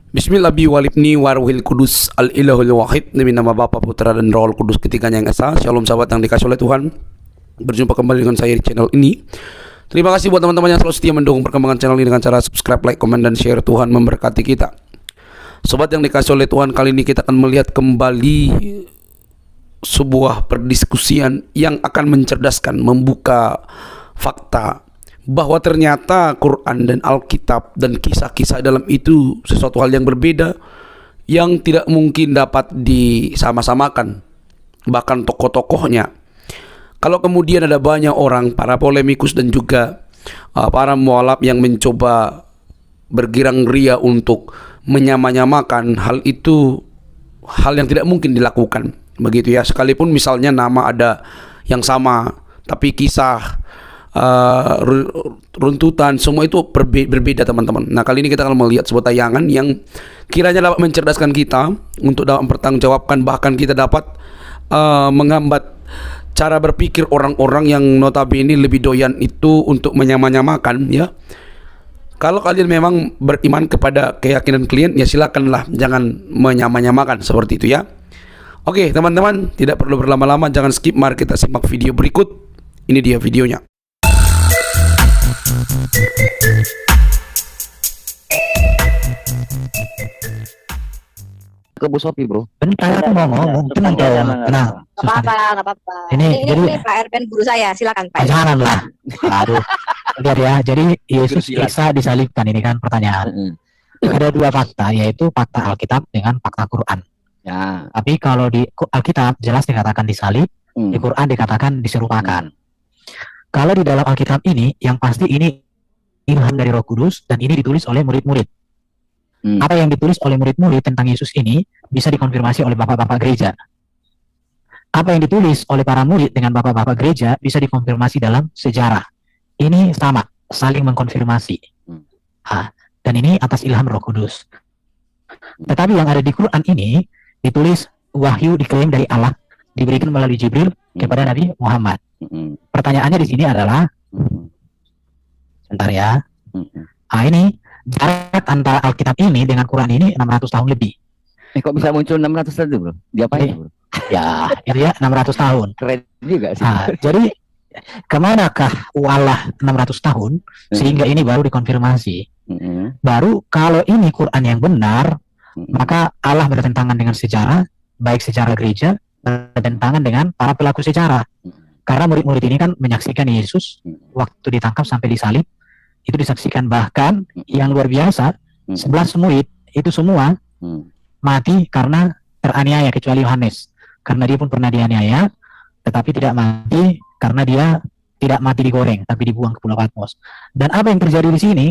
Bismillahi walibni waruhil kudus al-ilahul wahid. Demi nama Bapa, Putra dan Roh Kudus ketiganya yang esa. Shalom sahabat yang dikasih oleh Tuhan. Berjumpa kembali dengan saya di channel ini. Terima kasih buat teman-teman yang selalu setia mendukung perkembangan channel ini dengan cara subscribe, like, komen, dan share. Tuhan memberkati kita. Sobat yang dikasih oleh Tuhan, kali ini kita akan melihat kembali sebuah perdiskusian yang akan mencerdaskan, membuka fakta bahwa ternyata Quran dan Alkitab dan kisah-kisah dalam itu sesuatu hal yang berbeda, yang tidak mungkin dapat disama-samakan. Bahkan tokoh-tokohnya, kalau kemudian ada banyak orang, para polemikus dan juga para mualaf yang mencoba bergirang ria untuk menyamanyamakan hal itu, hal yang tidak mungkin dilakukan, begitu ya. Sekalipun misalnya nama ada yang sama, tapi kisah, runtutan, semua itu berbeda teman-teman. Nah, kali ini kita akan melihat sebuah tayangan yang kiranya dapat mencerdaskan kita untuk dapat mempertanggungjawabkan, bahkan kita dapat menghambat cara berpikir orang-orang yang notabene lebih doyan itu untuk menyamanyamakan, ya. Kalau kalian memang beriman kepada keyakinan kalian, ya silakanlah, jangan menyamanyamakan seperti itu, ya. Oke teman-teman, tidak perlu berlama-lama, jangan skip, mari kita simak video berikut. Ini dia videonya. Ke Bu Sophie, bro. Bentar, aku mau ngomong. Tenang dong, tenang. Nggak apa-apa. Ini jadi Pak Erben guru saya, silakan Pak. janganlah. Aduh, lihat ya. Jadi Yesus Isa disalibkan, ini kan pertanyaan. Ada dua fakta, yaitu fakta Alkitab dengan fakta Quran. Ya. Tapi kalau di Alkitab jelas dikatakan disalib, di Quran dikatakan diserupakan. Kalau di dalam Alkitab ini, yang pasti ini ilham dari Roh Kudus dan ini ditulis oleh murid-murid. Apa yang ditulis oleh murid-murid tentang Yesus ini bisa dikonfirmasi oleh bapak-bapak gereja. Apa yang ditulis oleh para murid dengan bapak-bapak gereja bisa dikonfirmasi dalam sejarah. Ini sama, saling mengkonfirmasi. Dan ini atas ilham Roh Kudus. Tetapi yang ada di Quran ini ditulis wahyu diklaim dari Allah, diberikan melalui Jibril kepada Nabi Muhammad. Pertanyaannya di sini adalah, sebentar ya. Ini jarak antara Alkitab ini dengan Quran ini 600 tahun lebih. Kok bisa muncul 600 tahun, bro? Diapain, bro? Ya, itu ya 600 tahun. Keren juga sih. Jadi kemanakah Allah 600 tahun sehingga ini baru dikonfirmasi? Baru kalau ini Quran yang benar, maka Allah bertentangan dengan sejarah, baik sejarah gereja, bertentangan dengan para pelaku sejarah. Karena murid-murid ini kan menyaksikan Yesus waktu ditangkap sampai disalib, itu disaksikan. Bahkan yang luar biasa, 11 murid itu semua mati karena teraniaya, kecuali Yohanes, karena dia pun pernah dianiaya, tetapi tidak mati karena dia tidak mati digoreng, tapi dibuang ke Pulau Patmos. Dan apa yang terjadi di sini,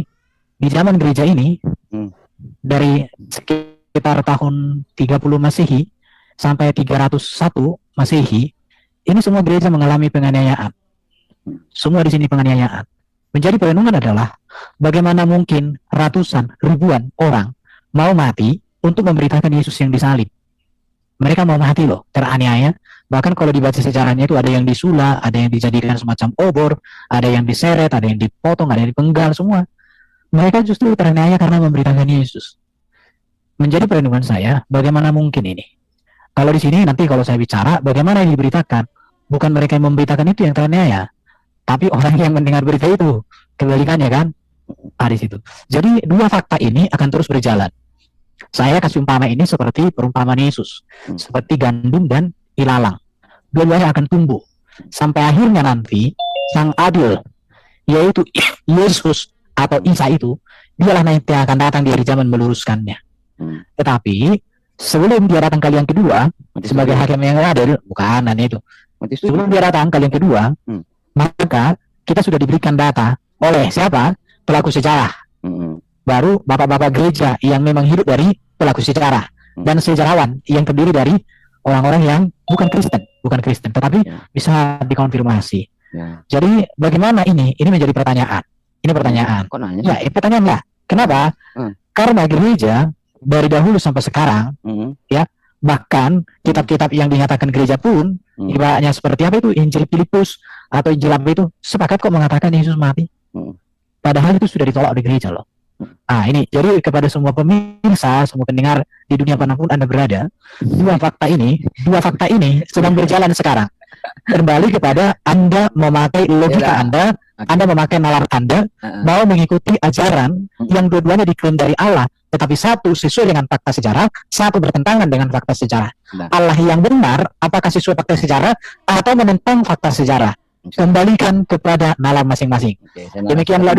di zaman gereja ini, dari sekitar tahun 30 Masehi sampai 301 Masehi, ini semua gereja mengalami penganiayaan. Semua di sini penganiayaan. Menjadi perenungan adalah bagaimana mungkin ratusan, ribuan orang mau mati untuk memberitakan Yesus yang disalib. Mereka mau mati loh, teraniaya. Bahkan kalau dibaca sejarahnya itu ada yang disula, ada yang dijadikan semacam obor, ada yang diseret, ada yang dipotong, ada yang dipenggal, semua. Mereka justru teraniaya karena memberitakan Yesus. Menjadi perenungan saya, bagaimana mungkin ini? Kalau di sini nanti kalau saya bicara, bagaimana yang diberitakan? Bukan mereka yang memberitakan itu yang teraniaya, tapi orang yang mendengar berita itu. Kebalikannya kan? Di situ. Jadi dua fakta ini akan terus berjalan. Saya kasih umpama ini seperti perumpamaan Yesus, seperti gandum dan ilalang. Dua-duanya akan tumbuh sampai akhirnya nanti sang adil, yaitu Yesus atau Isa itu, dialah nanti akan datang di hari zaman meluruskannya. Tetapi sebelum dia datang kali yang kedua sebagai hakim yang adil, bukan itu. Sebelum dia datang kali yang kedua, maka kita sudah diberikan data oleh siapa? Pelaku sejarah. Baru bapak-bapak gereja yang memang hidup dari pelaku sejarah, dan sejarawan yang terdiri dari orang-orang yang bukan Kristen, tetapi bisa dikonfirmasi. Jadi bagaimana ini? Ini menjadi pertanyaan. Ini pertanyaan. Kok nanya? Ya, pertanyaan lah. Kenapa? Karena gereja dari dahulu sampai sekarang, ya, bahkan kitab-kitab yang dinyatakan gereja pun, ibaratnya seperti apa itu, Injil Filipus atau Injil apa itu, sepakat kok mengatakan Yesus mati. Padahal itu sudah ditolak oleh gereja loh. Nah, ini jadi kepada semua pemirsa, semua pendengar di dunia manapun Anda berada, dua fakta ini sedang berjalan sekarang. Kembali kepada Anda memakai logika Yaudah. Anda memakai nalar Anda, mau mengikuti ajaran yang dua-duanya diklaim dari Allah, tetapi satu sesuai dengan fakta sejarah, satu bertentangan dengan fakta sejarah. Nah. Allah yang benar, apakah sesuai fakta sejarah atau menentang fakta sejarah? Kembalikan kepada nalar masing-masing. Oke, saya nalar.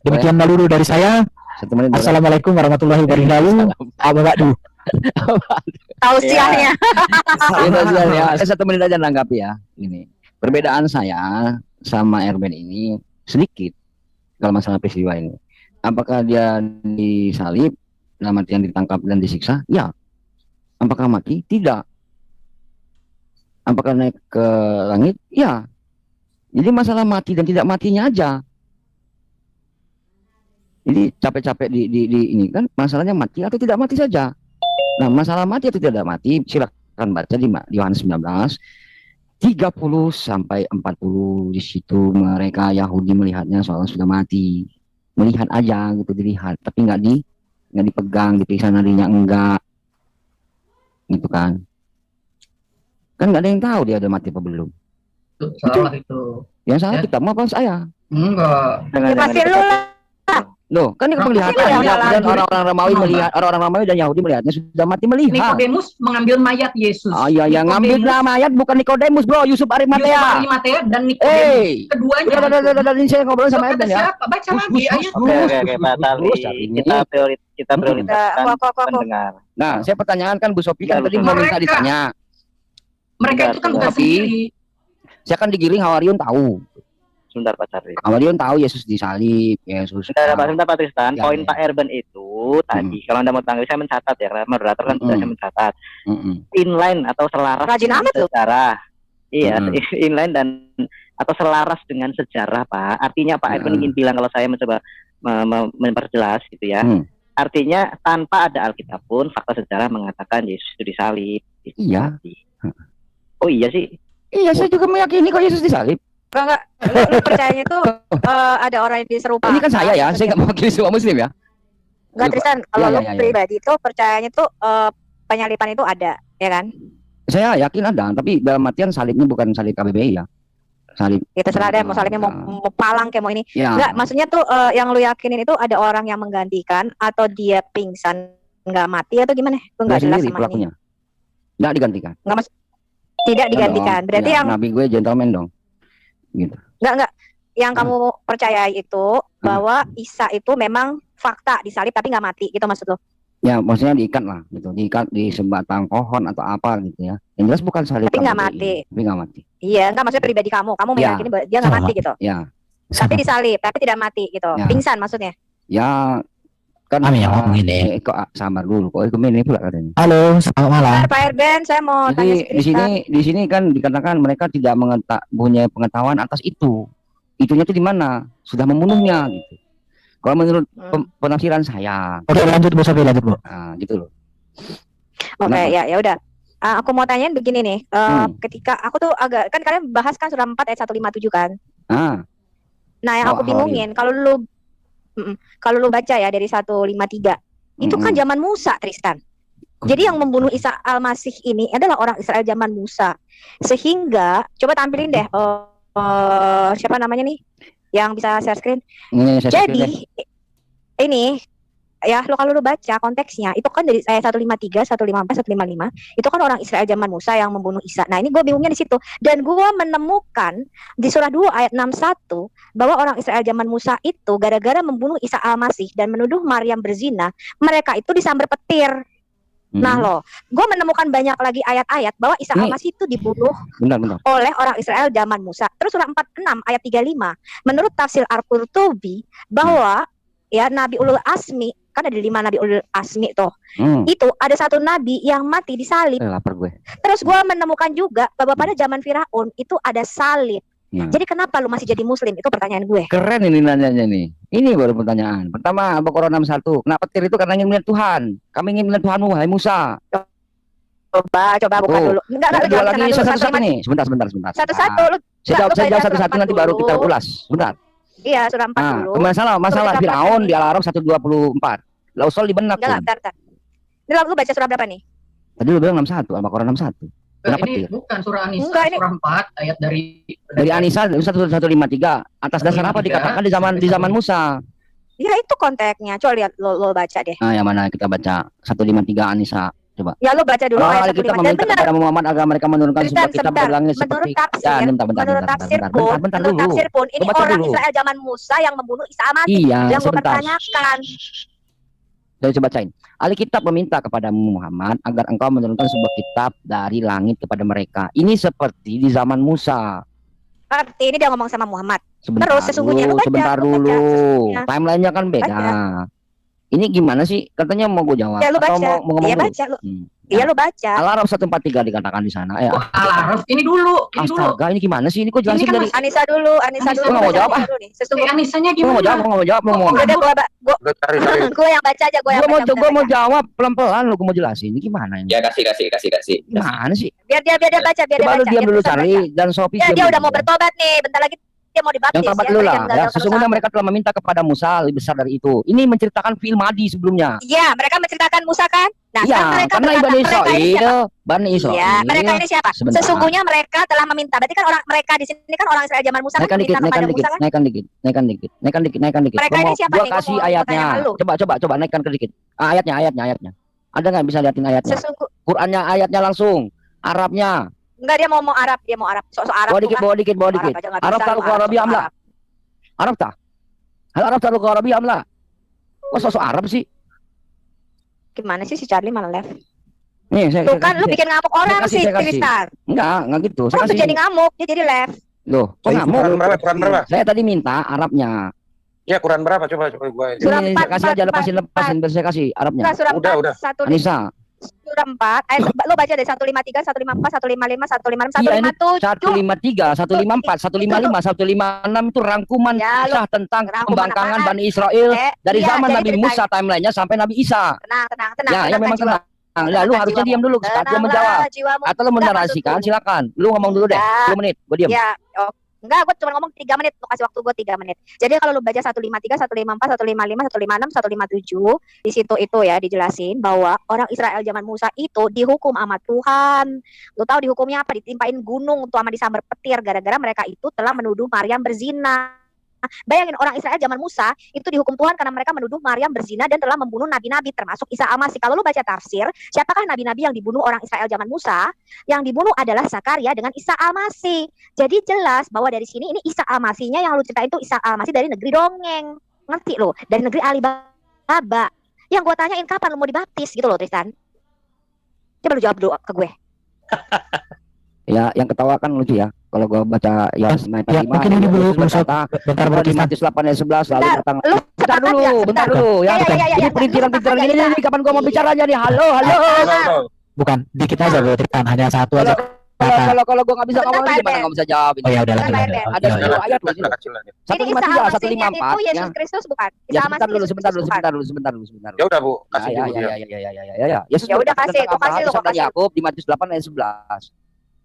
Demikianlah dulu dari saya. 1 menit. Assalamualaikum warahmatullahi wabarakatuh. Abadu. Tausiahnya. Ya, saya 1 menit aja nanggapi ya. Ini perbedaan saya sama Erben ini sedikit kalau masalah peristiwa ini. Apakah dia disalib, dalam artian ditangkap dan disiksa? Ya. Apakah mati? Tidak. Apakah naik ke langit? Ya. Jadi masalah mati dan tidak matinya aja. Jadi capek-capek di ini kan masalahnya mati atau tidak mati saja. Nah, masalah mati atau tidak mati silakan baca di Yohanes 19 30 sampai 40. Di situ mereka Yahudi melihatnya soalnya sudah mati. Melihat aja gitu, dilihat, tapi nggak dipegang, diperiksa nadinya enggak. Gitu kan. Kan nggak ada yang tahu dia ada mati apa belum. Salah itu. Yang salah Ya. kita mau apa saya? Enggak. Ya, pasti lu lah. Loh, kan ini penglihatan dan orang-orang Romawi melihat, orang-orang Romawi dan Yahudi melihatnya sudah mati melihat. Nikodemus mengambil mayat Yesus. Oh iya, yang ngambil mayat bukan Nikodemus, bro, Yusuf Arimatea. Dan Nikodemus. Keduanya. Udah, ini saya ngobrol sama Erben ya. Siapa? Baca lagi ayat. Oke, Pak Tali. Kita prioritaskan Aku. pendengar. Nah, saya pertanyaan kan Bu Sofi kan tadi mau minta ditanya. Mereka itu kan bukan Tapi sendiri. saya kan digiring Hawarion tahu. Sebentar Pak Tali. Hawarion tahu Yesus disalib, Yesus. Sebentar Pak Tristan. Ya, Poin ya. Pak Erben itu tadi, kalau Anda mau tanggapi saya mencatat ya, karena moderator kan sudah saya mencatat. Inline atau selaras Rajin dengan amat lu. sejarah. Iya, inline dan atau selaras dengan sejarah, Pak. Artinya Pak Erben ingin bilang, kalau saya mencoba memperjelas gitu ya. Artinya tanpa ada Alkitab pun fakta sejarah mengatakan Yesus itu disalib. Iya. Oh iya sih. Iya, saya juga meyakini kok Yesus disalib. Enggak. Lu percayanya tuh ada orang yang diserupakan. Ini kan saya ya, saya nggak mewakili semua Muslim ya. Enggak, Tristan, kalau Ya, lu ya. pribadi tuh percayanya tuh penyalipan itu ada, ya kan? Saya yakin ada, tapi dalam artian salibnya bukan salib KBBI ya. Salib. Ya terserah deh, mau salibnya mau palang kayak mau ini. Ya. Enggak, maksudnya tuh yang lu yakinin itu ada orang yang menggantikan atau dia pingsan nggak mati atau gimana? Itu Dia nggak jelas sendiri sama ini. pelakunya. Nggak digantikan. Tidak digantikan. Dong. Berarti Ya, yang nabi gue gentleman dong. Gitu. enggak. Yang kamu percaya itu bahwa Isa itu memang fakta disalib tapi nggak mati, gitu maksud lu? Ya, maksudnya diikat lah, gitu. Diikat di sebatang pohon atau apa gitu ya. Yang jelas bukan salib. Tapi nggak KBBI. mati. Tapi nggak mati. Iya, enggak, maksudnya pribadi kamu Ya. meyakini bahwa dia nggak Sama. mati gitu. Ya. Tapi disalib, tapi tidak mati gitu. Ya. Pingsan maksudnya. Ya kan Kami yang ngomong ini. kok sabar dulu, kok ini pula katanya. Halo, selamat malam. Pak Erben, saya mau tanya Jadi di sini kan dikatakan mereka tidak punya pengetahuan atas itu. Itunya itu di mana? Sudah membunuhnya gitu. Kalau menurut penafsiran saya, Oke, lanjut Bu Sofi, lanjut Bu. nah, gitu loh. Oke, Kenapa? ya udah. Aku mau tanyain begini nih. Ketika aku tuh agak, kan kalian bahas kan surah 4 ayat 157 kan. Ah, Nah, yang aku bingungin kalau lu baca ya dari 153, itu kan zaman Musa, Tristan. Jadi yang membunuh Isa Al-Masih ini adalah orang Israel zaman Musa. Sehingga coba tampilin deh siapa namanya nih yang bisa share screen. ini saya Jadi ini ya, kalau lu baca konteksnya itu kan dari ayat 153, 154, 155 itu kan orang Israel zaman Musa yang membunuh Isa. Nah, ini gue bingungnya di situ. Dan gue menemukan di surah 2 ayat 61 bahwa orang Israel zaman Musa itu gara-gara membunuh Isa Al-Masih dan menuduh Maryam berzina, mereka itu disambar petir. Nah loh, gue menemukan banyak lagi ayat-ayat bahwa Isa Ini- Al-Masih itu dibunuh bentar. oleh orang Israel zaman Musa. Terus surah 46 ayat 35 menurut tafsir Al-Qurtubi bahwa ya Nabi Ulul Asmi, kan ada 5 Nabi Ulul Asmi tuh, itu ada satu nabi yang mati disalib. Lapar gue. Terus gue menemukan juga bahwa pada zaman Firaun itu ada salib. Nah. Jadi kenapa lu masih jadi muslim? Itu pertanyaan gue. Keren ini nanyanya nih. Ini baru pertanyaan. Pertama, Al-Baqarah 61. Kenapa petir itu? Karena ingin melihat Tuhan. Kami ingin melihat Tuhanmu, wahai Musa. Coba buka Oh. dulu. Enggak, Dua jangan lagi sana dulu, satu-satu nih. Sebentar. Satu-satu lu Saya jawab baca satu-satu nanti baru kita ulas. Sebentar. Iya, surah 4 Nah, dulu. masalah Surah Firaun berapa di nih? Al-A'raf 124. Lah usul di benak Enggak, tuh. bentar. Ini lu baca surah berapa nih? Tadi lu bilang 61, Al-Baqarah 61. Kenapa Ini Tir? bukan surah An-Nisa, Enggak, ini surah 4 ayat Dari An-Nisa 1153. Atas dasar apa 153 dikatakan di zaman sampai Musa? ya itu konteksnya. Coba lihat lo baca deh. Nah, yang mana kita baca 153 An-Nisa. Coba. Ya lo baca dulu Allah ayat kita 153. Dan meminta benar. kepada Muhammad agar mereka menurunkan Tristan, sebuah kitab sebentar. dari langit Menurut seperti tafsir, ya, bentar, menurut tafsir pun ini Baca orang dulu. Israel zaman Musa yang membunuh Isa al-Masih. Iya, Yang gue sebentar. pertanyakan. Saya coba bacain. Alkitab meminta kepada Muhammad agar engkau menurunkan sebuah kitab dari langit kepada mereka. Ini seperti di zaman Musa. Berarti ini dia ngomong sama Muhammad. Sebentar Terus sesungguhnya lu baca, sebentar lu baca, dulu. sesungguhnya. Timelinenya kan beda. Baca. Ini gimana sih? Katanya mau gue jawab Ya lu atau baca. mau ngomong Iya dulu? baca lu. Hmm. Iya lu baca. Al-A'raf 143 dikatakan di sana. Ya. Al-Araf. Ini dulu. Astaga, ini gimana sih? Ini kok jelasin kan dari Anissa dulu. Anissa Dulu. nggak mau baca jawab, Anissa dulu nih. Sesungguhnya. Anisanya Gue mau gimana? jawab, mau jawab, mau ngomong. Udah Udah, cari. gue yang baca aja, gue yang Gue mau baca. gue mau jawab pelan-pelan lu, gue mau jelasin. Ini gimana ini? Ya kasih. Gimana sih? Biar dia baca, biar dia Coba baca. lu diam biar dulu Tristan baca. Charlie dan Sophie. Ya diam dia dulu. udah mau bertobat nih. Bentar lagi dia mau dibaptis. Yang tabat ya, dulu mereka lah. yang Ya, gagal sesungguhnya terus. mereka telah meminta kepada Musa lebih besar dari itu. Ini menceritakan film Madi sebelumnya. Iya, mereka menceritakan Musa kan? Nah, Iya, sekarang mereka karena berkata, Bani mereka ini siapa? Israel, Bani Israel. Iya, mereka ini siapa? Sebentar. Sesungguhnya mereka telah meminta. Berarti kan orang mereka di sini kan orang Israel zaman Musa kan Naikkan dikit, meminta kepada Musa kan? naikkan dikit. Mereka ini siapa Gua nih? kasih Gua mau ayatnya. tanya sama lu. Coba naikkan ke dikit. Ayatnya. Ada nggak bisa liatin ayatnya? Qurannya ayatnya langsung. Arabnya. Enggak, dia mau Arab, sok-sok Arab. Bawa dikit. Arab taruh ke Arabi amla. Arab tak? Hal Arab taruh ke Arabi amla. Kok sosok Arab sih? Gimana sih si Charlie malah left? Nih, saya Tuh kan lu bikin ngamuk orang kasih, sih, saya kasih. Tristan. Enggak gitu. Lu tuh jadi ngamuk, dia jadi left. Loh, kok ngamuk? Quran berapa? Saya tadi minta Arabnya. Ya, Quran berapa? Coba gua. Surah Ini empat, kasih aja, lepasin, saya kasih Arabnya. Enggak, surah Udah. 4, 1, Anissa, surah 4, lu baca deh 153, 154, 155, 156, Iya, ini 157. 153, 154, 155, 156 itu rangkuman Ya, lu- kisah tentang rangkuman pembangkangan apaan? Bani Israel dari Iya, zaman jadi Nabi ceritanya. Musa timelinenya sampai Nabi Isa. Ya, memang tenang. Lah, lu harusnya diam dulu saat gua menjawab. Atau lu menarasikan, silakan. Lu ngomong dulu deh, 10 menit, gua diam. Ya, enggak, gue cuma ngomong 3 menit, lu kasih waktu gue 3 menit. Jadi kalau lu baca 153, 154, 155, 156, 157, di situ itu ya dijelasin bahwa orang Israel zaman Musa itu dihukum sama Tuhan. Lu tahu dihukumnya apa? Ditimpain gunung tuh sama disambar petir gara-gara mereka itu telah menuduh Maryam berzina. Bayangin orang Israel zaman Musa itu dihukum Tuhan karena mereka menuduh Maryam berzina dan telah membunuh nabi-nabi termasuk Isa al-Masih. Kalau lu baca tafsir, siapakah nabi-nabi yang dibunuh orang Israel zaman Musa? Yang dibunuh adalah Zakaria dengan Isa al-Masih. Jadi jelas bahwa dari sini ini Isa al-Masihnya yang lu ceritain itu Isa al-Masih dari negeri dongeng. Ngerti lo? Dari negeri Alibaba. Yang gue tanyain kapan lu mau dibaptis gitu loh, Tristan. Coba lu jawab dulu ke gue. Ya, yang ketawa kan lucu ya. Kalau gua baca ya Ya, mungkin ini belum berkata bentar di Tristan. Matius 8 ayat 11 lalu Bentar, datang. lu Bentar sepakat dulu, nggak? bentar dulu ya. Ini perintilan-perintilan ini kapan gua mau bicara aja nih. Halo. Bukan dikit aja bro Tristan, hanya satu aja kata. Kalau gua nggak bisa ngomong Bentar, gimana Ben. nggak bisa jawab ini. Oh ya udah Bentar, lanjut. Ben. Ada 10 ayat loh. Kecil aja. Ini Isa 153, al-Masihnya 154 itu ya. Yesus Kristus bukan? Ya Isa sebentar al-Masih dulu, Yesus sebentar Kristus dulu, bukan? sebentar dulu. Ya udah, Bu. Kasih Ya, dulu dia. ya. Yesus Ya udah, berkata kasih, tentang gua kasih Abraham, lu, Ishak gua dan kasih. Yakub di Matius 8 ayat 11.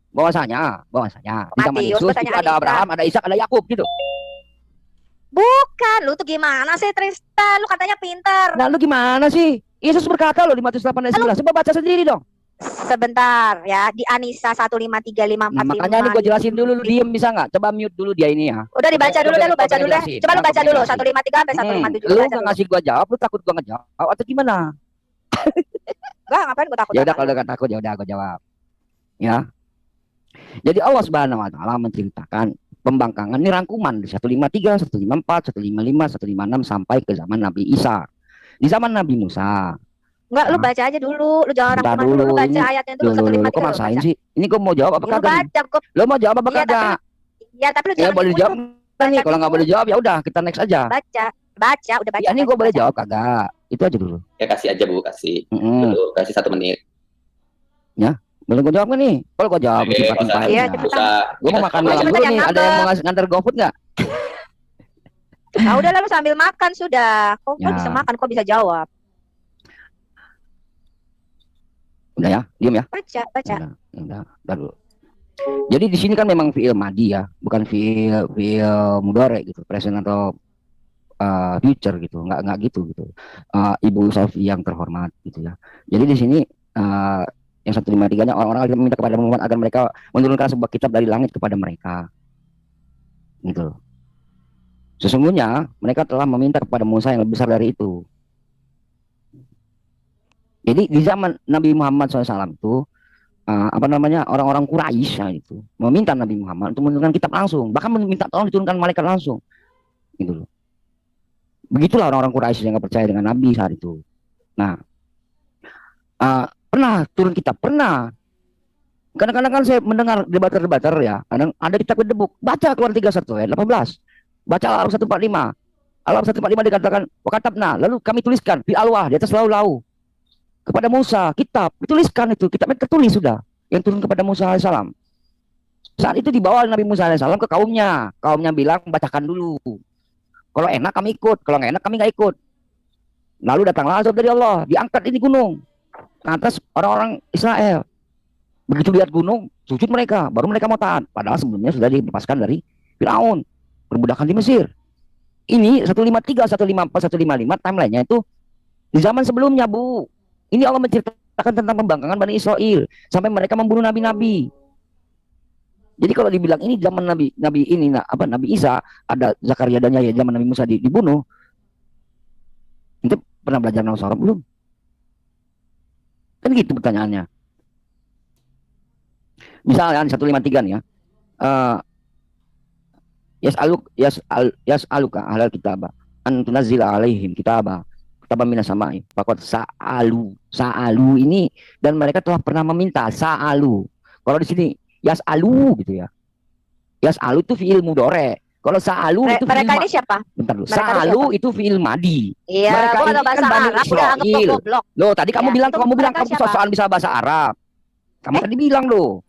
Bahwasanya di zaman Matius, Yesus itu pertanyaan ada Isa. Abraham, ada Ishak, ada Yakub gitu. Bukan, lu tuh gimana sih Tristan? Lu katanya pintar. Nah, lu gimana sih? Yesus berkata loh di Matius 8 ayat 11. Coba baca sendiri dong. Sebentar ya, di Anissa 153, 54, Nah, makanya ini gue jelasin dulu, lu diem bisa nggak? Coba mute dulu dia ini ya. Udah dibaca dulu deh, lu baca dulu deh. Jelasin. Coba lu baca dulu Jelasin. 153 sampai 157 Lu baca nggak dulu. ngasih gua jawab, lu takut gua ngejawab atau gimana? Enggak, ngapain gua takut? Ya udah kalau nggak takut ya udah gua jawab. Ya. Jadi Allah Subhanahu wa taala menceritakan pembangkangan ini rangkuman di 153, 154, 155, 156 sampai ke zaman Nabi Isa. Di zaman Nabi Musa. Enggak, lu baca aja dulu. Lu jangan Bentar rangkuman dulu, lu dulu, baca ini- ayatnya dulu Lu 153. kok maksain sih? Ini gua mau jawab apa Lu kagak? nih? baca kok. Lu mau jawab apa Iya, tapi kagak? Ya, tapi lu Ya jangan boleh dimundur. dijawab nih. Kalau nggak boleh jawab ya udah kita next aja. Baca, udah baca. Ya ini gua boleh baca. jawab kagak? Itu aja dulu. Ya kasih aja Bu, kasih. Mm-mm. Dulu, kasih 1 menit. Boleh gua jawab nggak nih? Kalau gua jawab Oke, cepat nggak usah. Iya, ya. cepetan. Usah. Gua mau makan Kita malam cepetan, dulu jangan nih. Ada yang ngambek. mau nganter GoFood nggak? Ah, udah lalu sambil makan sudah. Kok Ya. bisa makan, kok bisa jawab? Udah ya, diam ya. Baca. Udah dulu. Jadi di sini kan memang fiil madi ya, bukan fiil mudhari gitu, present atau future gitu, nggak gitu gitu. Ibu Sofi yang terhormat gitu ya. Jadi di sini yang 153-nya orang-orang meminta kepada Muhammad agar mereka menurunkan sebuah kitab dari langit kepada mereka. Gitu. Sesungguhnya mereka telah meminta kepada Musa yang lebih besar dari itu. Jadi di zaman Nabi Muhammad SAW itu orang-orang Quraisy itu meminta Nabi Muhammad untuk menurunkan kitab langsung, bahkan meminta tolong diturunkan malaikat langsung. Gitu loh. Begitulah orang-orang Quraisy yang nggak percaya dengan Nabi saat itu. Nah, pernah turun kitab, pernah. Kadang-kadang kan saya mendengar debater ya, kadang ada kitab berdebuk, baca keluar 31 ayat 18, baca Al-Araf 145. Al-Araf 145 dikatakan, wakatabna, lalu kami tuliskan di alwah, di atas lau-lau kepada Musa, kitab, dituliskan itu, kitabnya tertulis sudah, yang turun kepada Musa alaihissalam. Saat itu dibawa Nabi Musa alaihissalam ke kaumnya bilang, bacakan dulu. Kalau enak kami ikut, kalau nggak enak kami nggak ikut. Lalu datanglah azab dari Allah, diangkat ini gunung ke atas orang-orang Israel. Begitu lihat gunung, sujud mereka, baru mereka mau taat. Padahal sebelumnya sudah dilepaskan dari Firaun, perbudakan di Mesir. Ini 153, 154, 155 timelinenya itu di zaman sebelumnya, Bu. Ini Allah menceritakan tentang pembangkangan Bani Israel sampai mereka membunuh nabi-nabi. Jadi kalau dibilang ini zaman Nabi Isa, ada Zakaria dan Yahya, zaman Nabi Musa dibunuh, itu pernah belajar Nasara belum? Kan gitu pertanyaannya. Misalnya 153 nih ya. Yas'aluka ahlal kitaba an tunazzila alaihim kitaba minas sama'i faqad sa'alu ini, dan mereka telah pernah meminta sa'alu. Kalau di sini yas'alu gitu ya. Yas'alu itu fi'il mudhari. Kalau sa'alu itu mereka ini siapa? Bentar dulu. Sa'alu itu fi'il madi. Iya, mereka gua ini bahasa kan Bani Arab, Israil. Loh, tadi kamu bilang kamu soal bisa bahasa Arab. Kamu tadi bilang loh.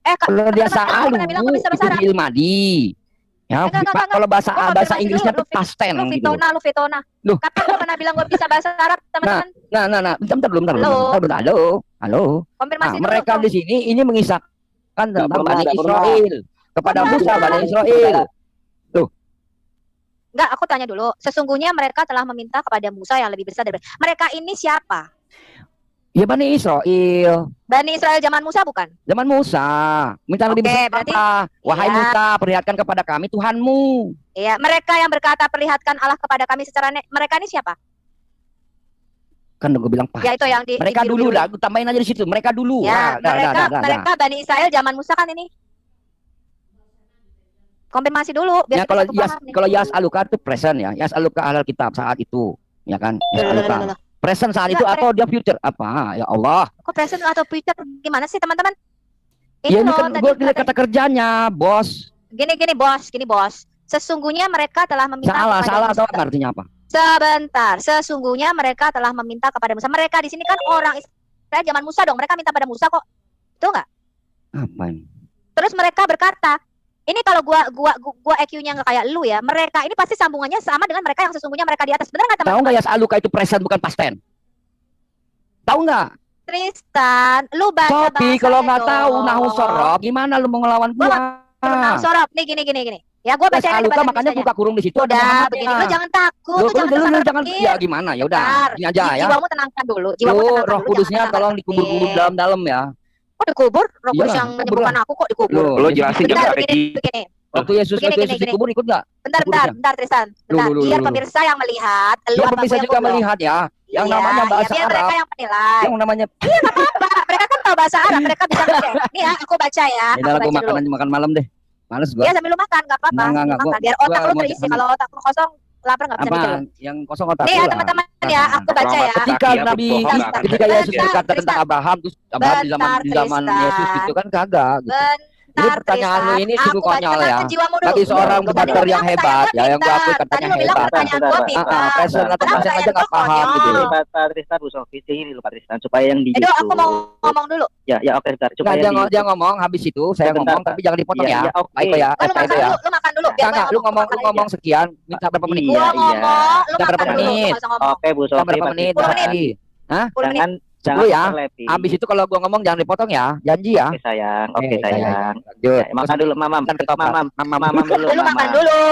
Kalau dia sa'alu itu fi'il madi. Ya, kalau bahasa Inggrisnya tuh past tense gitu. Lu Fitona. Kapan lu pernah bilang gue bisa bahasa Arab, teman-teman? Nah, bentar. Halo. Konfirmasi dulu. Mereka di sini ini mengisahkan tentang Bani Israil kepada Musa, Bani Israil. Tuh. Enggak, aku tanya dulu. Sesungguhnya mereka telah meminta kepada Musa yang lebih besar dari mereka ini siapa? Ya Bani Israil. Bani Israil zaman Musa bukan? Zaman Musa. Minta lebih besar berarti, apa? Wahai Musa, perlihatkan kepada kami Tuhanmu. Iya, mereka yang berkata perlihatkan Allah kepada kami secara mereka ini siapa? Kan gue bilang Ya itu yang mereka dulu dah, aku tambahin aja di situ. Mereka dulu. Ya, mereka Bani Israil zaman Musa kan ini. Konfirmasi dulu biar ya, kalau yas'aluka itu present ya. Yas'aluka ahlal kitab saat itu, ya kan? Yas'aluka. Present saat itu atau dia future apa? Ya Allah. Kok present atau future gimana sih teman-teman? Ini kan gue lihat kata kerjanya, bos. Gini bos. Sesungguhnya mereka telah meminta salah atau artinya apa? Sebentar. Sesungguhnya mereka telah meminta kepada Musa. Mereka di sini kan orang Israel zaman Musa dong. Mereka minta pada Musa kok. Itu enggak? Apa ini? Terus mereka berkata, ini kalau gua EQ-nya nggak kayak lu ya, mereka ini pasti sambungannya sama dengan mereka yang sesungguhnya mereka di atas. Benar nggak teman-teman? Tahu nggak ya Yas'aluka itu present bukan past tense? Tahu nggak? Tristan, lu baca Tapi kalau nggak tahu nahu sorob, gimana lu mau ngelawan gua? Nahu sorob, nih gini. Ya gua baca Yas'aluka makanya buka kurung di situ. Udah, begini, lu jangan takut, lu jangan ya gimana ya udah, ini aja ya. Jiwamu tenangkan dulu, Roh kudusnya tolong dikubur-kubur dalam-dalam ya. Kok dikubur? Roh Kudus yang menyembuhkan aku kok dikubur? Lo jelasin juga begini. Waktu Yesus dikubur ikut nggak? Bentar Tristan. Biar pemirsa yang melihat. Biar pemirsa juga melihat ya. Yang namanya bahasa Arab. Mereka yang menilai. Yang namanya. Iya nggak apa-apa. Mereka kan tahu bahasa Arab. Mereka bisa baca. Nih ya, aku baca ya. Ini aku makan malam deh. Males gua. Iya sambil lu makan nggak apa-apa. Biar otak lu terisi. Kalau otak lu kosong, lapar nggak bisa mikir. Yang kosong otak. Nih ya teman-teman ya, aku baca ya. Ketika Yesus berkata tentang Abraham, terus Abraham di zaman Yesus itu kan kagak. Jadi pertanyaan lu ini sungguh konyol ya. Bagi seorang debater yang hebat, ya yang gue akui katanya hebat. Present atau present aja nggak paham gitu. Pak Tristan, Bu Sofi, ini lu Pak Tristan supaya yang di. Aku mau ngomong dulu. Ya oke bentar. Dia ngomong habis itu saya ngomong tapi jangan dipotong ya. Baik ya. Lu makan dulu. Lu ngomong sekian, minta berapa menit? Gua ngomong, lu berapa menit? Oke Bu Sofi. Berapa menit? Hah? Jangan Dulu ya. overlapping. Habis itu kalau gua ngomong jangan dipotong ya. Janji ya. Oke sayang, oke Oke, sayang. Lanjut. Ya, makan dulu, mamam. Makan ketoprak. Mamam dulu, Dulu makan mamam. dulu.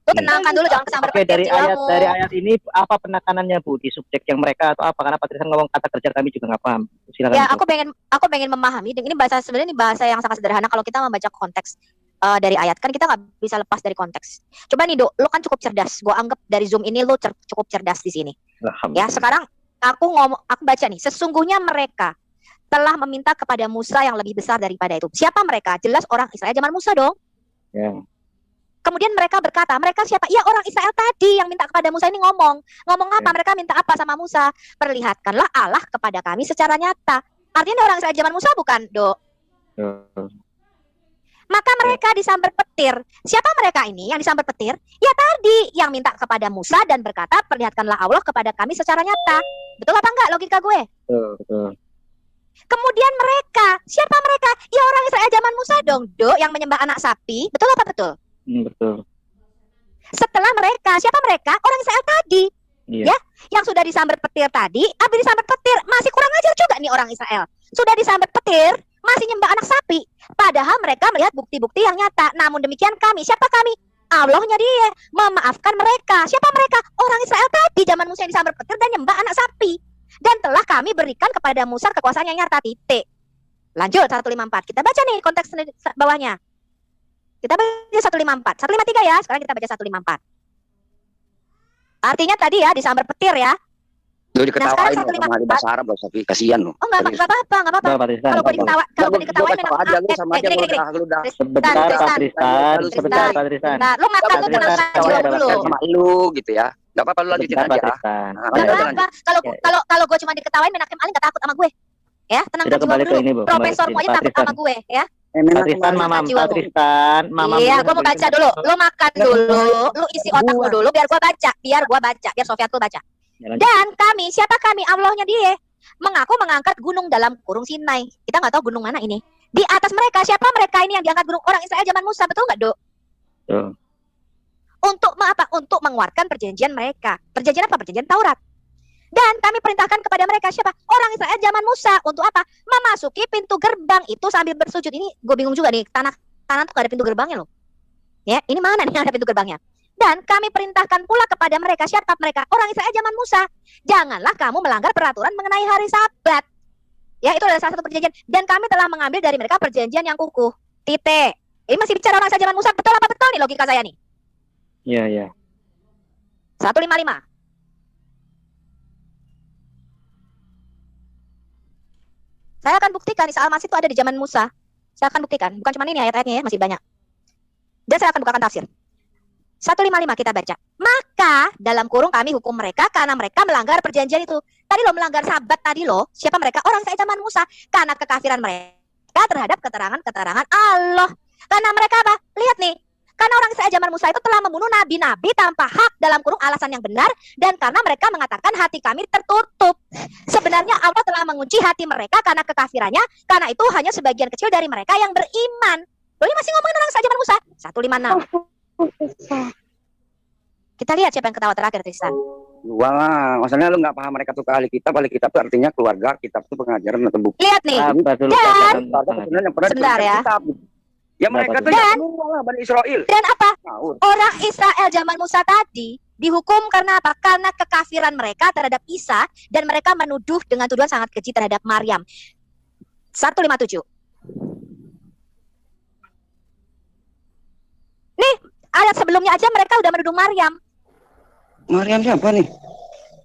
Lu tenangkan dulu, jangan kesambar Oke, dari petir ayat jiwamu. ini apa penekanannya Bu di subjek yang mereka atau apa? Karena Patrisan ngomong kata kerja kami juga nggak paham. Silakan. Ya, Bu. aku pengen memahami. Dan ini bahasa sebenarnya ini bahasa yang sangat sederhana kalau kita membaca konteks dari ayat kan kita nggak bisa lepas dari konteks. Coba nih Dok, lu kan cukup cerdas. Gua anggap dari Zoom ini lu cukup cerdas di sini. Ya, sekarang aku baca nih. Sesungguhnya mereka telah meminta kepada Musa yang lebih besar daripada itu. Siapa mereka? Jelas orang Israel zaman Musa dong. Ya. Kemudian mereka berkata, mereka siapa? Ya orang Israel tadi yang minta kepada Musa ini ngomong. Ngomong apa? Mereka minta apa sama Musa? Perlihatkanlah Allah kepada kami secara nyata. Artinya orang Israel zaman Musa bukan, Dok? Maka mereka disambar petir. Siapa mereka ini yang disambar petir? Ya tadi yang minta kepada Musa dan berkata, perlihatkanlah Allah kepada kami secara nyata. Betul apa enggak logika gue? Betul. Kemudian mereka, siapa mereka? Ya orang Israel zaman Musa dong, Dok, yang menyembah anak sapi. Betul apa betul? Betul. Setelah mereka, siapa mereka? Orang Israel tadi. Iya. Ya, yang sudah disambar petir tadi, habis disambar petir, masih kurang ajar juga nih orang Israel. Sudah disambar petir, masih nyembah anak sapi. Padahal mereka melihat bukti-bukti yang nyata. Namun demikian kami, siapa kami? Allahnya dia, memaafkan mereka. Siapa mereka? Orang Israel tadi, zaman Musa yang disambar petir dan nyembah anak sapi. Dan telah kami berikan kepada Musa kekuasaan yang nyata, titik. Lanjut, 154. Kita baca nih konteks bawahnya. Kita baca 154. 153 ya, sekarang kita baca 154. Artinya tadi ya disambar petir ya. Lu diketawain Nah, sekarang sama di bahasa Arab loh, Safi. Kasihan lo. Oh enggak apa-apa. Kalau gue diketawain memang aja lu sama aja gini. lu udah Sebentar Pak Tristan. Nah, lu makan lu tenangkan jiwa dulu. sama lu gitu ya. Enggak apa-apa lu lanjutin Sebentar, Pak aja. Tristan. Enggak apa-apa. Kalau gue cuma diketawain Menakem Ali enggak takut sama gue. Ya, tenangkan Sudah jiwa kembali ke dulu. ini, Bu. Profesor Kembali. Moy Pak takut Tristan. sama gue ya. Pak Tristan, mamam. Pak Tristan, mamam. Iya, gue mau baca dulu. Lu makan dulu. Lu isi otak lu dulu biar gue baca. Biar Sofiat lu baca. Dan kami, siapa kami? Allahnya dia mengaku mengangkat gunung dalam kurung Sinai. Kita nggak tahu gunung mana ini. Di atas mereka, siapa mereka ini yang diangkat gunung? Orang Israel zaman Musa, betul nggak, Dok? Untuk apa? Untuk menguatkan perjanjian mereka. Perjanjian apa? Perjanjian Taurat. Dan kami perintahkan kepada mereka siapa? Orang Israel zaman Musa. Untuk apa? Memasuki pintu gerbang itu sambil bersujud. Ini gue bingung juga nih. Tanah tuh gak ada pintu gerbangnya loh. Ya, ini mana nih ada pintu gerbangnya? Dan kami perintahkan pula kepada mereka, siapa mereka? Orang Israel zaman Musa. Janganlah kamu melanggar peraturan mengenai hari Sabat. Ya, itu adalah salah satu perjanjian. Dan kami telah mengambil dari mereka perjanjian yang kukuh. Titik. Ini masih bicara orang Israel zaman Musa. Betul apa betul nih logika saya nih? Iya. 155. Saya akan buktikan Isa Al-Masih itu ada di zaman Musa. Saya akan buktikan. Bukan cuma ini ayat-ayatnya ya, masih banyak. Dan saya akan bukakan tafsir. 155 kita baca. Maka dalam kurung kami hukum mereka karena mereka melanggar perjanjian itu. Tadi lo melanggar Sabat tadi lo. Siapa mereka? Orang Israel zaman Musa. Karena kekafiran mereka terhadap keterangan-keterangan Allah. Karena mereka apa? Lihat nih. Karena orang Israel zaman Musa itu telah membunuh nabi-nabi tanpa hak dalam kurung alasan yang benar. Dan karena mereka mengatakan hati kami tertutup. Sebenarnya Allah telah mengunci hati mereka karena kekafirannya. Karena itu hanya sebagian kecil dari mereka yang beriman. Lo ini masih ngomongin orang Israel zaman Musa. 156. Kita lihat siapa yang ketawa terakhir, Tristan. Gua lah, maksudnya lu nggak paham mereka tuh ke ahli kitab itu artinya keluarga, kitab itu pengajaran atau buku. Lihat nih. Sebentar ya. Ya mereka tuh dan Bani Israel. Dan apa? Orang Israel zaman Musa tadi dihukum karena apa? Karena kekafiran mereka terhadap Isa dan mereka menuduh dengan tuduhan sangat keji terhadap Maryam. 157. Nih, ayat sebelumnya aja mereka udah menuduh Maryam. Maryam siapa nih?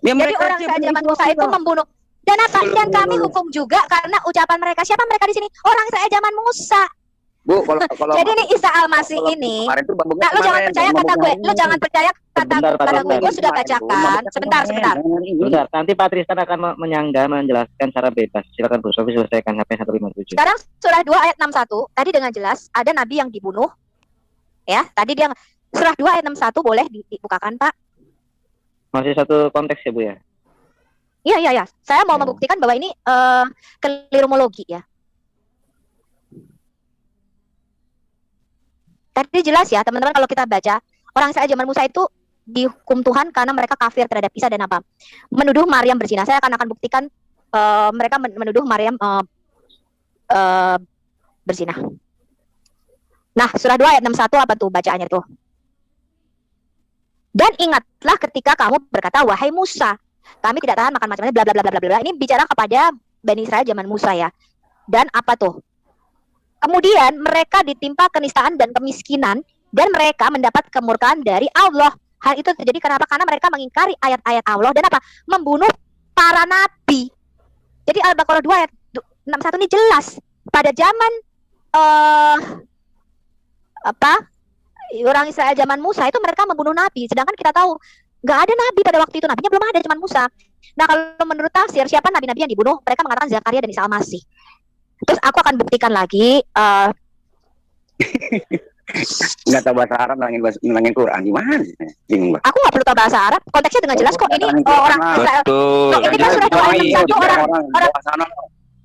Ya, jadi orang Israel zaman Musa itu membunuh. Dan apa? Dan kami hukum juga karena ucapan mereka. Siapa mereka di sini? Orang Israel zaman Musa. Bu, kalau jadi nih Isa Al-Masih ini. Nah, lu jangan percaya kata gue. Lu jangan percaya kata gue. Gue sudah bacakan. Sebentar. Bentar, nanti Pak Tristan akan menjelaskan secara bebas. Silakan Bu Sofi selesaikan HP 157. Sekarang surah 2 ayat 61. Tadi dengan jelas ada nabi yang dibunuh. Ya, tadi dia surah 2 ayat 61 boleh dibukakan, Pak? Masih satu konteks ya, Bu ya? Iya. Saya mau membuktikan bahwa ini kelirumologi ya. Tadi jelas ya, teman-teman, kalau kita baca, orang Israel zaman Musa itu dihukum Tuhan karena mereka kafir terhadap Isa dan apa? Menuduh Maryam berzina. Saya akan buktikan mereka menuduh Maryam berzina. Nah, surah 2 ayat 61 apa tuh bacaannya tuh? Dan ingatlah ketika kamu berkata, wahai Musa, kami tidak tahan makan macam-macam, bla bla bla bla bla. Ini bicara kepada Bani Israel zaman Musa ya. Dan apa tuh? Kemudian mereka ditimpa kenistaan dan kemiskinan, dan mereka mendapat kemurkaan dari Allah. Hal itu terjadi kenapa? Karena mereka mengingkari ayat-ayat Allah dan apa? Membunuh para nabi. Jadi Al-Baqarah 2 ayat 61 ini jelas pada zaman orang Israel zaman Musa itu mereka membunuh nabi, sedangkan kita tahu nggak ada nabi pada waktu itu, nabinya belum ada, cuma Musa. Nah, kalau menurut tafsir siapa nabi-nabi yang dibunuh, mereka mengatakan Zakaria dan Isa al-Masih. Terus aku akan buktikan lagi Nggak tahu bahasa Arab, nangin Quran gimana? Bingung, Mbak. aku nggak perlu tahu bahasa Arab, konteksnya dengan jelas kok. Ini orang Israel. Betul. Ini kan surah 2 ayat 61 orang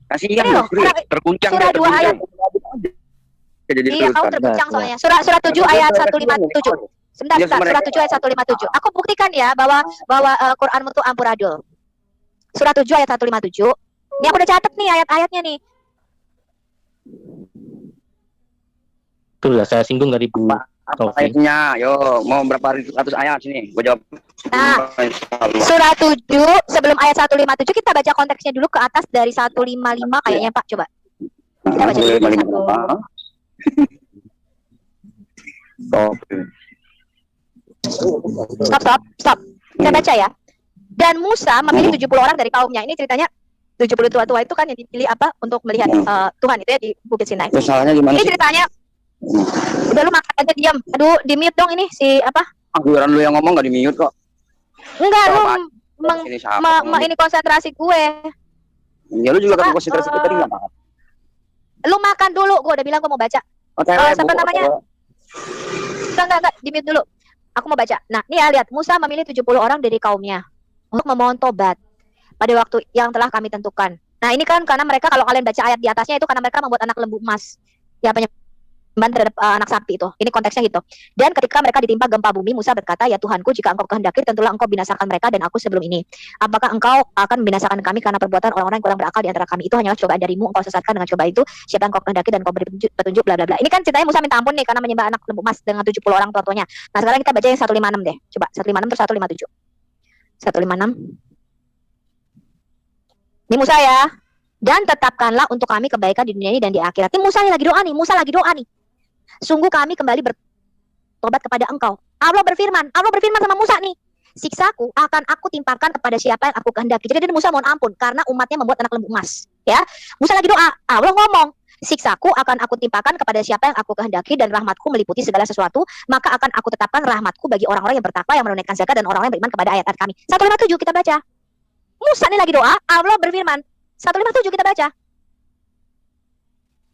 Kasihan, ini loh, terguncang. surah 2 ayat. Iya, kamu terguncang soalnya. Surah 7 ayat 157. Sebentar, surah 7 ayat 157. Aku buktikan ya bahwa Quranmu tuh amburadul. Surah 7 ayat 157. Ini aku udah catat nih ayat-ayatnya nih. Itu udah saya singgung tadi Bu. Apa ayatnya? Yo, mau berapa ratus ayat sini? Gue jawab. Nah, surah 7 sebelum ayat 157 kita baca konteksnya dulu ke atas dari 155 kayaknya Pak, coba. Kita baca dulu. Stop. Saya baca ya. Dan Musa memilih 70 orang dari kaumnya. Ini ceritanya 70 tua-tua itu kan yang dipilih apa untuk melihat Tuhan itu ya di Bukit Sinai. Ini ceritanya. Udah lu makan aja diam. Aduh, di mute dong ini si apa? Giliran lu yang ngomong nggak di mute kok. Enggak, lu ini konsentrasi gue. Ya lu juga kan konsentrasi tadi nggak apa-apa. Lu makan dulu, gue udah bilang gue mau baca. Siapa namanya? Enggak, di mute dulu. Aku mau baca. Nah, nih ya lihat, Musa memilih 70 orang dari kaumnya untuk memohon tobat pada waktu yang telah kami tentukan. Nah, ini kan karena mereka, kalau kalian baca ayat di atasnya itu karena mereka membuat anak lembu emas. Ya, penyembahan terhadap anak sapi itu. Ini konteksnya gitu. Dan ketika mereka ditimpa gempa bumi, Musa berkata, ya Tuhanku, jika engkau kehendaki, tentulah engkau binasakan mereka dan aku sebelum ini. Apakah engkau akan membinasakan kami karena perbuatan orang-orang yang kurang berakal di antara kami? Itu hanyalah cobaan darimu, engkau sesatkan dengan coba itu siapa yang engkau kehendaki dan engkau beri petunjuk, bla bla bla. Ini kan ceritanya Musa minta ampun nih karena menyembah anak lembu emas dengan 70 orang tua-tuanya. Nah, sekarang kita baca yang 156 deh. Coba 156 terus 157. 156. Ini Musa ya. Dan tetapkanlah untuk kami kebaikan di dunia ini dan di akhirat. Ini Musa lagi doa nih. Sungguh kami kembali bertobat kepada engkau. Allah berfirman sama Musa nih. Siksaku akan aku timpakan kepada siapa yang aku kehendaki. Jadi Musa mohon ampun karena umatnya membuat anak lembu emas. Ya, Musa lagi doa. Allah ngomong, siksaku akan aku timpakan kepada siapa yang aku kehendaki dan rahmatku meliputi segala sesuatu. Maka akan aku tetapkan rahmatku bagi orang-orang yang bertakwa, yang menunaikan zakat dan orang-orang yang beriman kepada ayat-ayat kami. 157 kita baca. Musa nih lagi doa. Allah berfirman. 157 kita baca.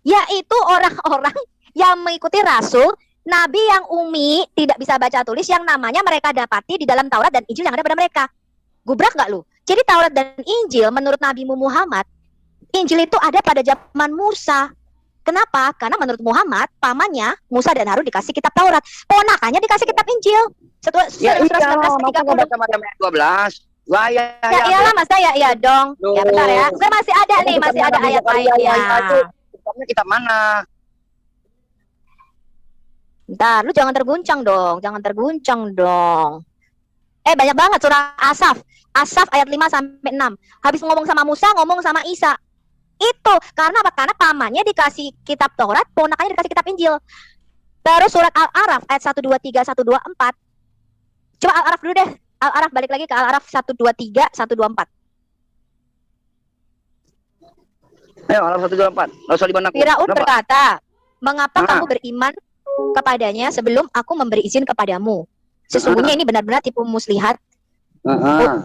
Yaitu orang-orang yang mengikuti Rasul, Nabi yang umi, tidak bisa baca tulis, yang namanya mereka dapati di dalam Taurat dan Injil yang ada pada mereka. Gubrak gak lu? Jadi Taurat dan Injil menurut Nabi Muhammad, Injil itu ada pada zaman Musa. Kenapa? Karena menurut Muhammad, pamannya Musa dan Harun dikasih kitab Taurat, ponakannya dikasih kitab Injil. Ya iya, maka gue baca Maryam ayat 12. Wah, ya iyalah masa ya dong. Ya bentar ya. Gue masih ada nih, masih ada ayat-ayatnya. Kitab mana? Bentar, lu jangan terguncang dong. Banyak banget surah Asaf ayat 5 sampai 6. Habis ngomong sama Musa, ngomong sama Isa. Itu karena apa? Karena pamannya dikasih kitab Taurat, ponakannya dikasih kitab Injil. Terus surat Al-Araf ayat 123 124. Coba Al-Araf dulu deh. Al-Araf balik lagi ke Al-Araf 123 124. Ayo Al-Araf 124. Firaun berkata, "Mengapa kamu beriman kepadanya sebelum aku memberi izin kepadamu? Sesungguhnya ini benar-benar tipu muslihat.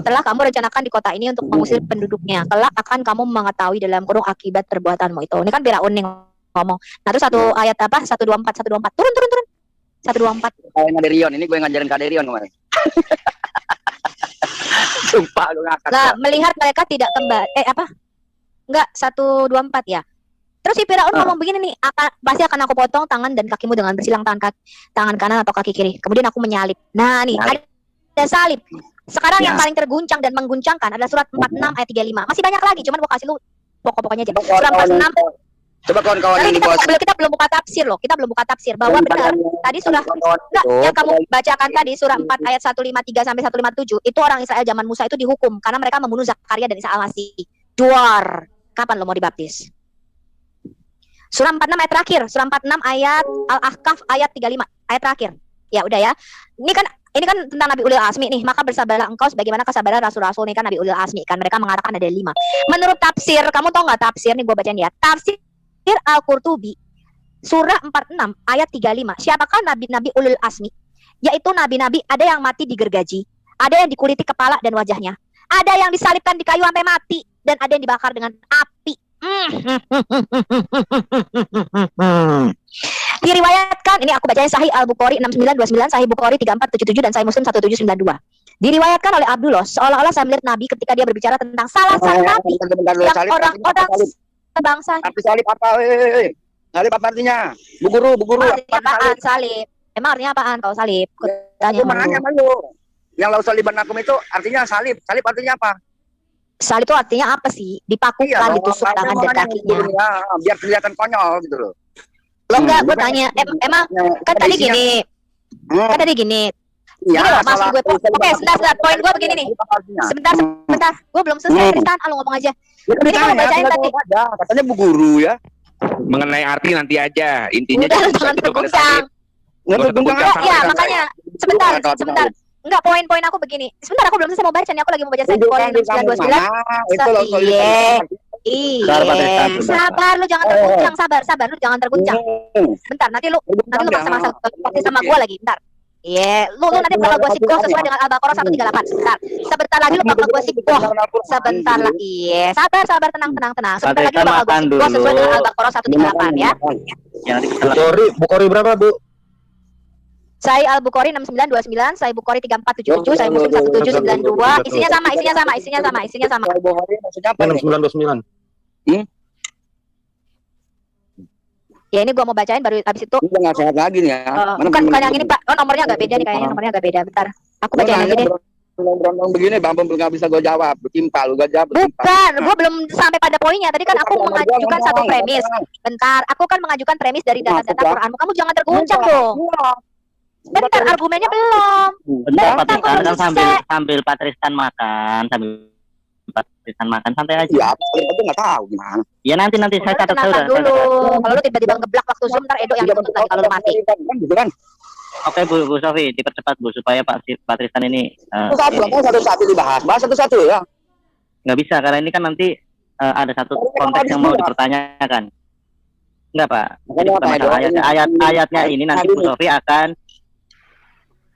Telah kamu rencanakan di kota ini untuk mengusir penduduknya. Kelak akan kamu mengetahui dalam kurung akibat perbuatanmu itu." Ini kan Firaun yang ngomong. Nah, terus satu ayat apa? 124. Turun. 124. Kayak Kaderion, ini gue ngajarin Kaderion kemarin. Sumpah gue ngakak. Nah, melihat mereka tidak kembali Enggak, 124 ya. Terus si Firaun ngomong begini nih, pasti akan aku potong tangan dan kakimu dengan bersilang tangan kanan atau kaki kiri. Kemudian aku menyalip. Nah nih, ada salib. Sekarang Ya. yang paling terguncang dan mengguncangkan adalah surat 46 ayat 35. Masih banyak lagi, cuman gua kasih lu pokok-pokoknya aja. Surat 46. Coba kawan-kawan Tapi yang di kita, bawah kita belum buka tafsir loh. Kita belum buka tafsir bahwa benar tadi surah enggak yang kamu bacakan tadi surah 4 ayat 153 sampai 157 itu orang Israel zaman Musa itu dihukum karena mereka membunuh Zakaria dan Isa al-Masih. Duar. Kapan lo mau dibaptis? Surah 46 ayat terakhir, surah 46 ayat Al-Ahqaf ayat 35, ayat terakhir. Ya udah ya. Ini kan tentang Nabi Ulil Azmi nih, maka bersabarlah engkau sebagaimana kesabaran rasul-rasul nih kan Nabi Ulil Azmi kan mereka mengatakan ada 5. Menurut tafsir, kamu tahu nggak tafsir nih gue bacain ya. Tafsir Al-Qurtubi surah 46 ayat 35. Siapakah nabi-nabi ulul azmi? Yaitu nabi-nabi ada yang mati digergaji, ada yang dikuliti kepala dan wajahnya, ada yang disalibkan di kayu sampai mati, dan ada yang dibakar dengan api. Diriwayatkan, ini aku bacain Sahih Al-Bukhari 6929, Sahih Bukhari 3477 dan Sahih Muslim 1792. Diriwayatkan oleh Abdullah seolah-olah saya melihat Nabi ketika dia berbicara tentang salah satu nabi yang orang-orang sebangsa. Arti salib apa? Salib apa artinya? Bu guru. Artinya apaan salib? Emang artinya apaan kalau salib? Aku nanya sama lu. Yang lau saliban akum itu artinya salib. Salib artinya apa? Salib itu artinya apa sih? Dipakukan, ditusuk tangan dan kakinya. Ya, biar kelihatan konyol gitu loh. Lo enggak, gue tanya, emang kan tadi gini. Kan tadi gini. Ini loh maksud gue. Oke, sebentar. Poin gue begini nih. Sebentar. Gue belum selesai Tristan. Lo ngomong aja. Ini kamu bacain tadi. Katanya bu guru ya. Mengenai arti nanti aja. Intinya udah jangan terguncang. Ya, makanya sebentar. Enggak, poin-poin aku begini. Sebentar, aku belum selesai mau baca nih. Aku lagi mau baca Sahih Bukhari 6929. Iya. Sabar, lu jangan terguncang. Sabar, lu jangan terguncang. Bentar, nanti lu maksa sama gua lagi. Bentar. Iya, lu nanti bakal gua sibuk sesuai dengan Al-Baqarah 138. Sebentar lagi lu bakal gua sibuk. Sebentar lagi. Iya, sabar, tenang. Sebentar lagi lu bakal gua sibuk sesuai dengan Al-Baqarah 138 ya. Bukhari berapa, Bu? Sahih Al-Bukhari 6929, Sahih Bukhari 3477, Sahih Muslim 1792. Isinya sama. Maksudnya apa? 6929. Ya ini gua mau bacain baru habis itu. Udah nggak sehat lagi nih ya. Bukan yang ini Pak. Oh nomornya agak beda nih kayaknya, nomornya agak beda. Bentar. Aku bacain aja deh. Berondong begini, Bang belum nggak bisa gue jawab. Bertimpa, lu gak jawab. Bukan, gua belum sampai pada poinnya. Tadi kan aku mengajukan satu premis. Bentar, aku kan mengajukan premis dari data-data Quranmu. Kamu jangan terguncang dong. Bentar, argumennya belum. Bentar, sambil Pak Tristan makan, santai aja. Ya, aku nggak tahu gimana. Ya nanti saya catat dulu. Kalau lu tiba-tiba ngeblak waktu Zoom, ntar Edo yang dituntut lagi kalau lu mati. Gitu kan? Oke Bu Sofi, dipercepat Bu supaya Pak Tristan ini. Satu-satu dibahas, bahas satu-satu ya. Nggak bisa karena ini kan nanti ada satu konteks yang mau dipertanyakan. Enggak Pak. Jadi ayatnya ini nanti Bu Sofi akan.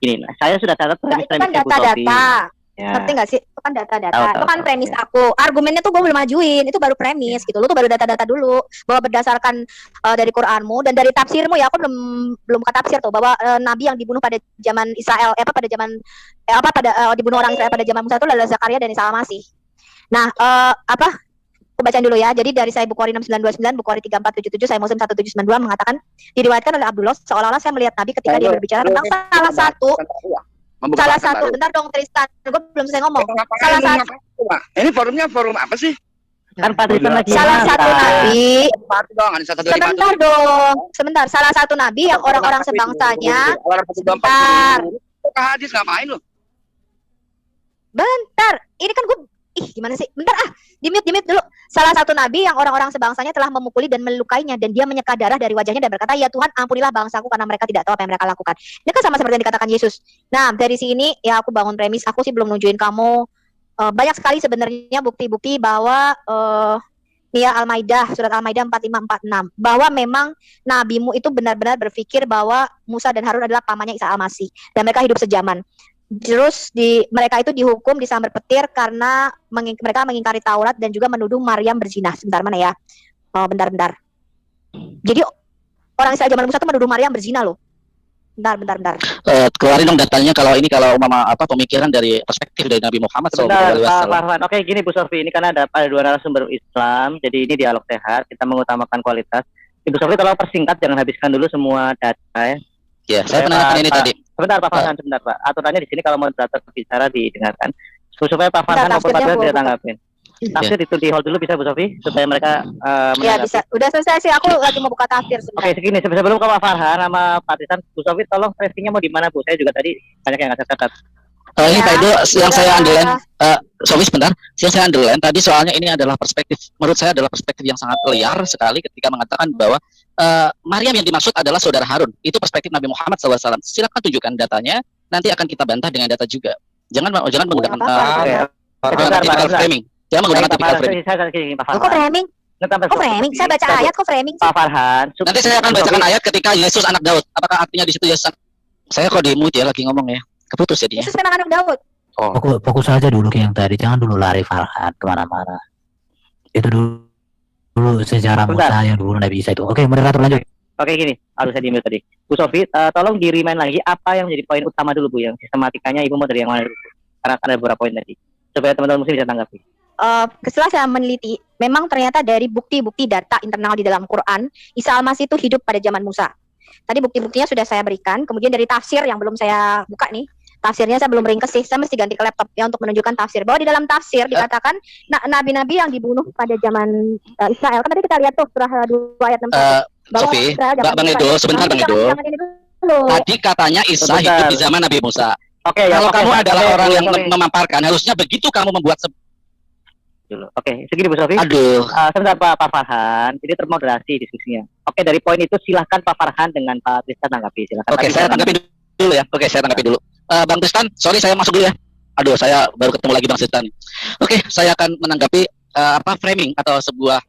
Ini, saya sudah catat premis itu kan data-data. Ya. Ngerti nggak sih? Itu kan data-data. Itu kan premis aku. Argumennya tuh gue belum majuin. Itu baru premis gitu. Lu tuh baru data-data dulu. Bahwa berdasarkan dari Quranmu dan dari tafsirmu ya. Aku belum buka tafsir tuh. Bahwa Nabi yang dibunuh pada zaman Israel. Dibunuh orang Israel pada zaman Musa itu adalah Zakaria dan Isa al-Masih. Nah, aku bacain dulu ya. Jadi dari Sahih Bukhari 6929, Bukhari 3477, Sahih Muslim 1792 mengatakan diriwayatkan oleh Abdullah seolah-olah saya melihat Nabi ketika dia berbicara tentang salah satu. Bentar dong Tristan, gue belum selesai ngomong. Salah satu. Ini forumnya forum apa sih? Kan Pak Tristan lagi. Salah satu nabi. Sebentar. Salah satu nabi yang orang-orang sebangsanya. Sebentar. Hadis ngapain lu? Bentar. Ini kan gue gimana sih? Bentar di-mute dulu. Salah satu nabi yang orang-orang sebangsanya telah memukuli dan melukainya dan dia menyeka darah dari wajahnya dan berkata, "Ya Tuhan, ampunilah bangsaku karena mereka tidak tahu apa yang mereka lakukan." Ini kan sama seperti yang dikatakan Yesus. Nah, dari sini ya aku bangun premis. Aku sih belum nunjukin kamu banyak sekali sebenarnya bukti-bukti bahwa Al-Maidah, surat Al-Maidah 4546 bahwa memang nabimu itu benar-benar berpikir bahwa Musa dan Harun adalah pamannya Isa al-Masih dan mereka hidup sejaman. Terus mereka itu dihukum disambar petir karena mereka mengingkari Taurat dan juga menuduh Maryam berzina. Sebentar mana ya? Bentar. Jadi orang Israel zaman Musa itu menuduh Maryam berzina loh. Bentar. Keluarin dong datanya kalau pemikiran dari perspektif dari Nabi Muhammad SAW. Oke, gini Bu Sofi, ini kan ada dua narasumber Islam, jadi ini dialog sehat, kita mengutamakan kualitas. Ibu Sofi tolong persingkat, jangan habiskan dulu semua data ya. Ya, saya menanyakan ini tadi. Sebentar Pak Farhan, sebentar Pak. Aturannya di sini kalau moderator bicara didengarkan. Supaya Pak Farhan maupun Pak Tristan ditanggapin. Tafsir itu di hold dulu bisa Bu Sofi supaya mereka ya bisa. Udah selesai sih, aku lagi mau buka tafsir sebentar. Oke, segini sebelum ke Pak Farhan sama Pak Tristan, Bu Sofi tolong tracingnya mau di mana Bu? Saya juga tadi banyak yang nggak catat. Ini Pak Edo yang saya underline, Sofi sebentar, yang saya underline tadi soalnya ini adalah perspektif, menurut saya adalah perspektif yang sangat liar sekali ketika mengatakan bahwa Maryam yang dimaksud adalah saudara Harun. Itu perspektif Nabi Muhammad SAW. Silakan tunjukkan datanya, nanti akan kita bantah dengan data juga. Jangan menggunakan typical framing. Jangan menggunakan typical framing. Kok framing? Kok framing? Saya baca ayat kok framing sih? Pak Farhan. Nanti saya akan bacakan ayat ketika Yesus anak Daud. Apakah artinya di situ Yesus? Saya kok di mute ya lagi ngomong ya. Keputus jadinya. Yesus memang anak Daud. Fokus saja dulu ke yang tadi. Jangan dulu lari Farhan kemana-mana. Itu dulu sejarah Musa yang dulu Nabi Isa itu. Oke, moderator lanjut. Oke, gini. Harus saya di-mute tadi. Bu Sofi, tolong di-remind lagi apa yang menjadi poin utama dulu Bu, yang sistematikanya Ibu mau dari yang mana dulu? Karena ada beberapa poin tadi. Supaya teman-teman muslim bisa tanggapi. Setelah saya meneliti, memang ternyata dari bukti-bukti data internal di dalam Quran, Isa Al-Masih itu hidup pada zaman Musa. Tadi bukti-buktinya sudah saya berikan. Kemudian dari tafsir yang belum saya buka nih, tafsirnya saya belum ringkes sih, saya mesti ganti ke laptop ya untuk menunjukkan tafsir. Bahwa di dalam tafsir dikatakan nabi-nabi yang dibunuh pada zaman Israel. Kan tadi kita lihat tuh surah 2 ayat 6. Sofi, Bang Edo, sebentar Bang Edo. Tadi katanya Isa hidup di zaman Nabi Musa. Oke, kalau kamu adalah orang yang memaparkan, harusnya begitu kamu membuat dulu. Oke, segini Bu Sofi. Aduh. Sebentar Pak Farhan, ini termoderasi diskusinya. Oke, dari poin itu silahkan Pak Farhan dengan Pak Tristan tanggapi. Silahkan. Oke, saya tanggapi dulu ya. Oke, saya tanggapi dulu. Bang Tristan, sorry saya masuk dulu ya. Aduh, saya baru ketemu lagi Bang Tristan. Oke, saya akan menanggapi framing atau sebuah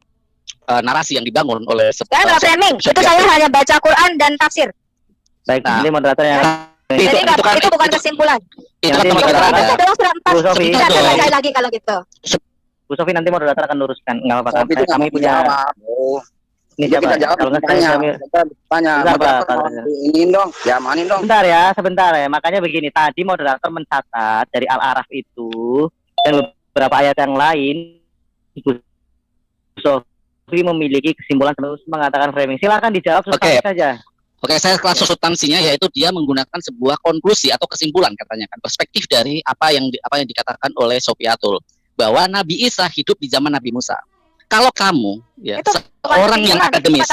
narasi yang dibangun oleh saya nggak framing, itu saya hanya baca Quran dan tafsir. Baik, ini moderator yang itu bukan kesimpulan. Itu kan moderator. Tolong surat 4. Bisa saya baca lagi kalau gitu. Bu Sofi nanti moderator akan luruskan, nggak apa-apa. Kami punya ini siapa? Kalau nggak tanya. Ini dong, jamanin dong. Sebentar ya. Makanya begini, tadi moderator mencatat dari Al-Araf itu dan beberapa ayat yang lain, Bu Sofi memiliki kesimpulan terus mengatakan framing. Silakan dijawab saja. Oke, saya langsung substansinya, yaitu dia menggunakan sebuah konklusi atau kesimpulan katanya kan, perspektif dari apa yang dikatakan oleh Sofiatul, bahwa Nabi Isa hidup di zaman Nabi Musa. Kalau kamu ya orang yang akademis,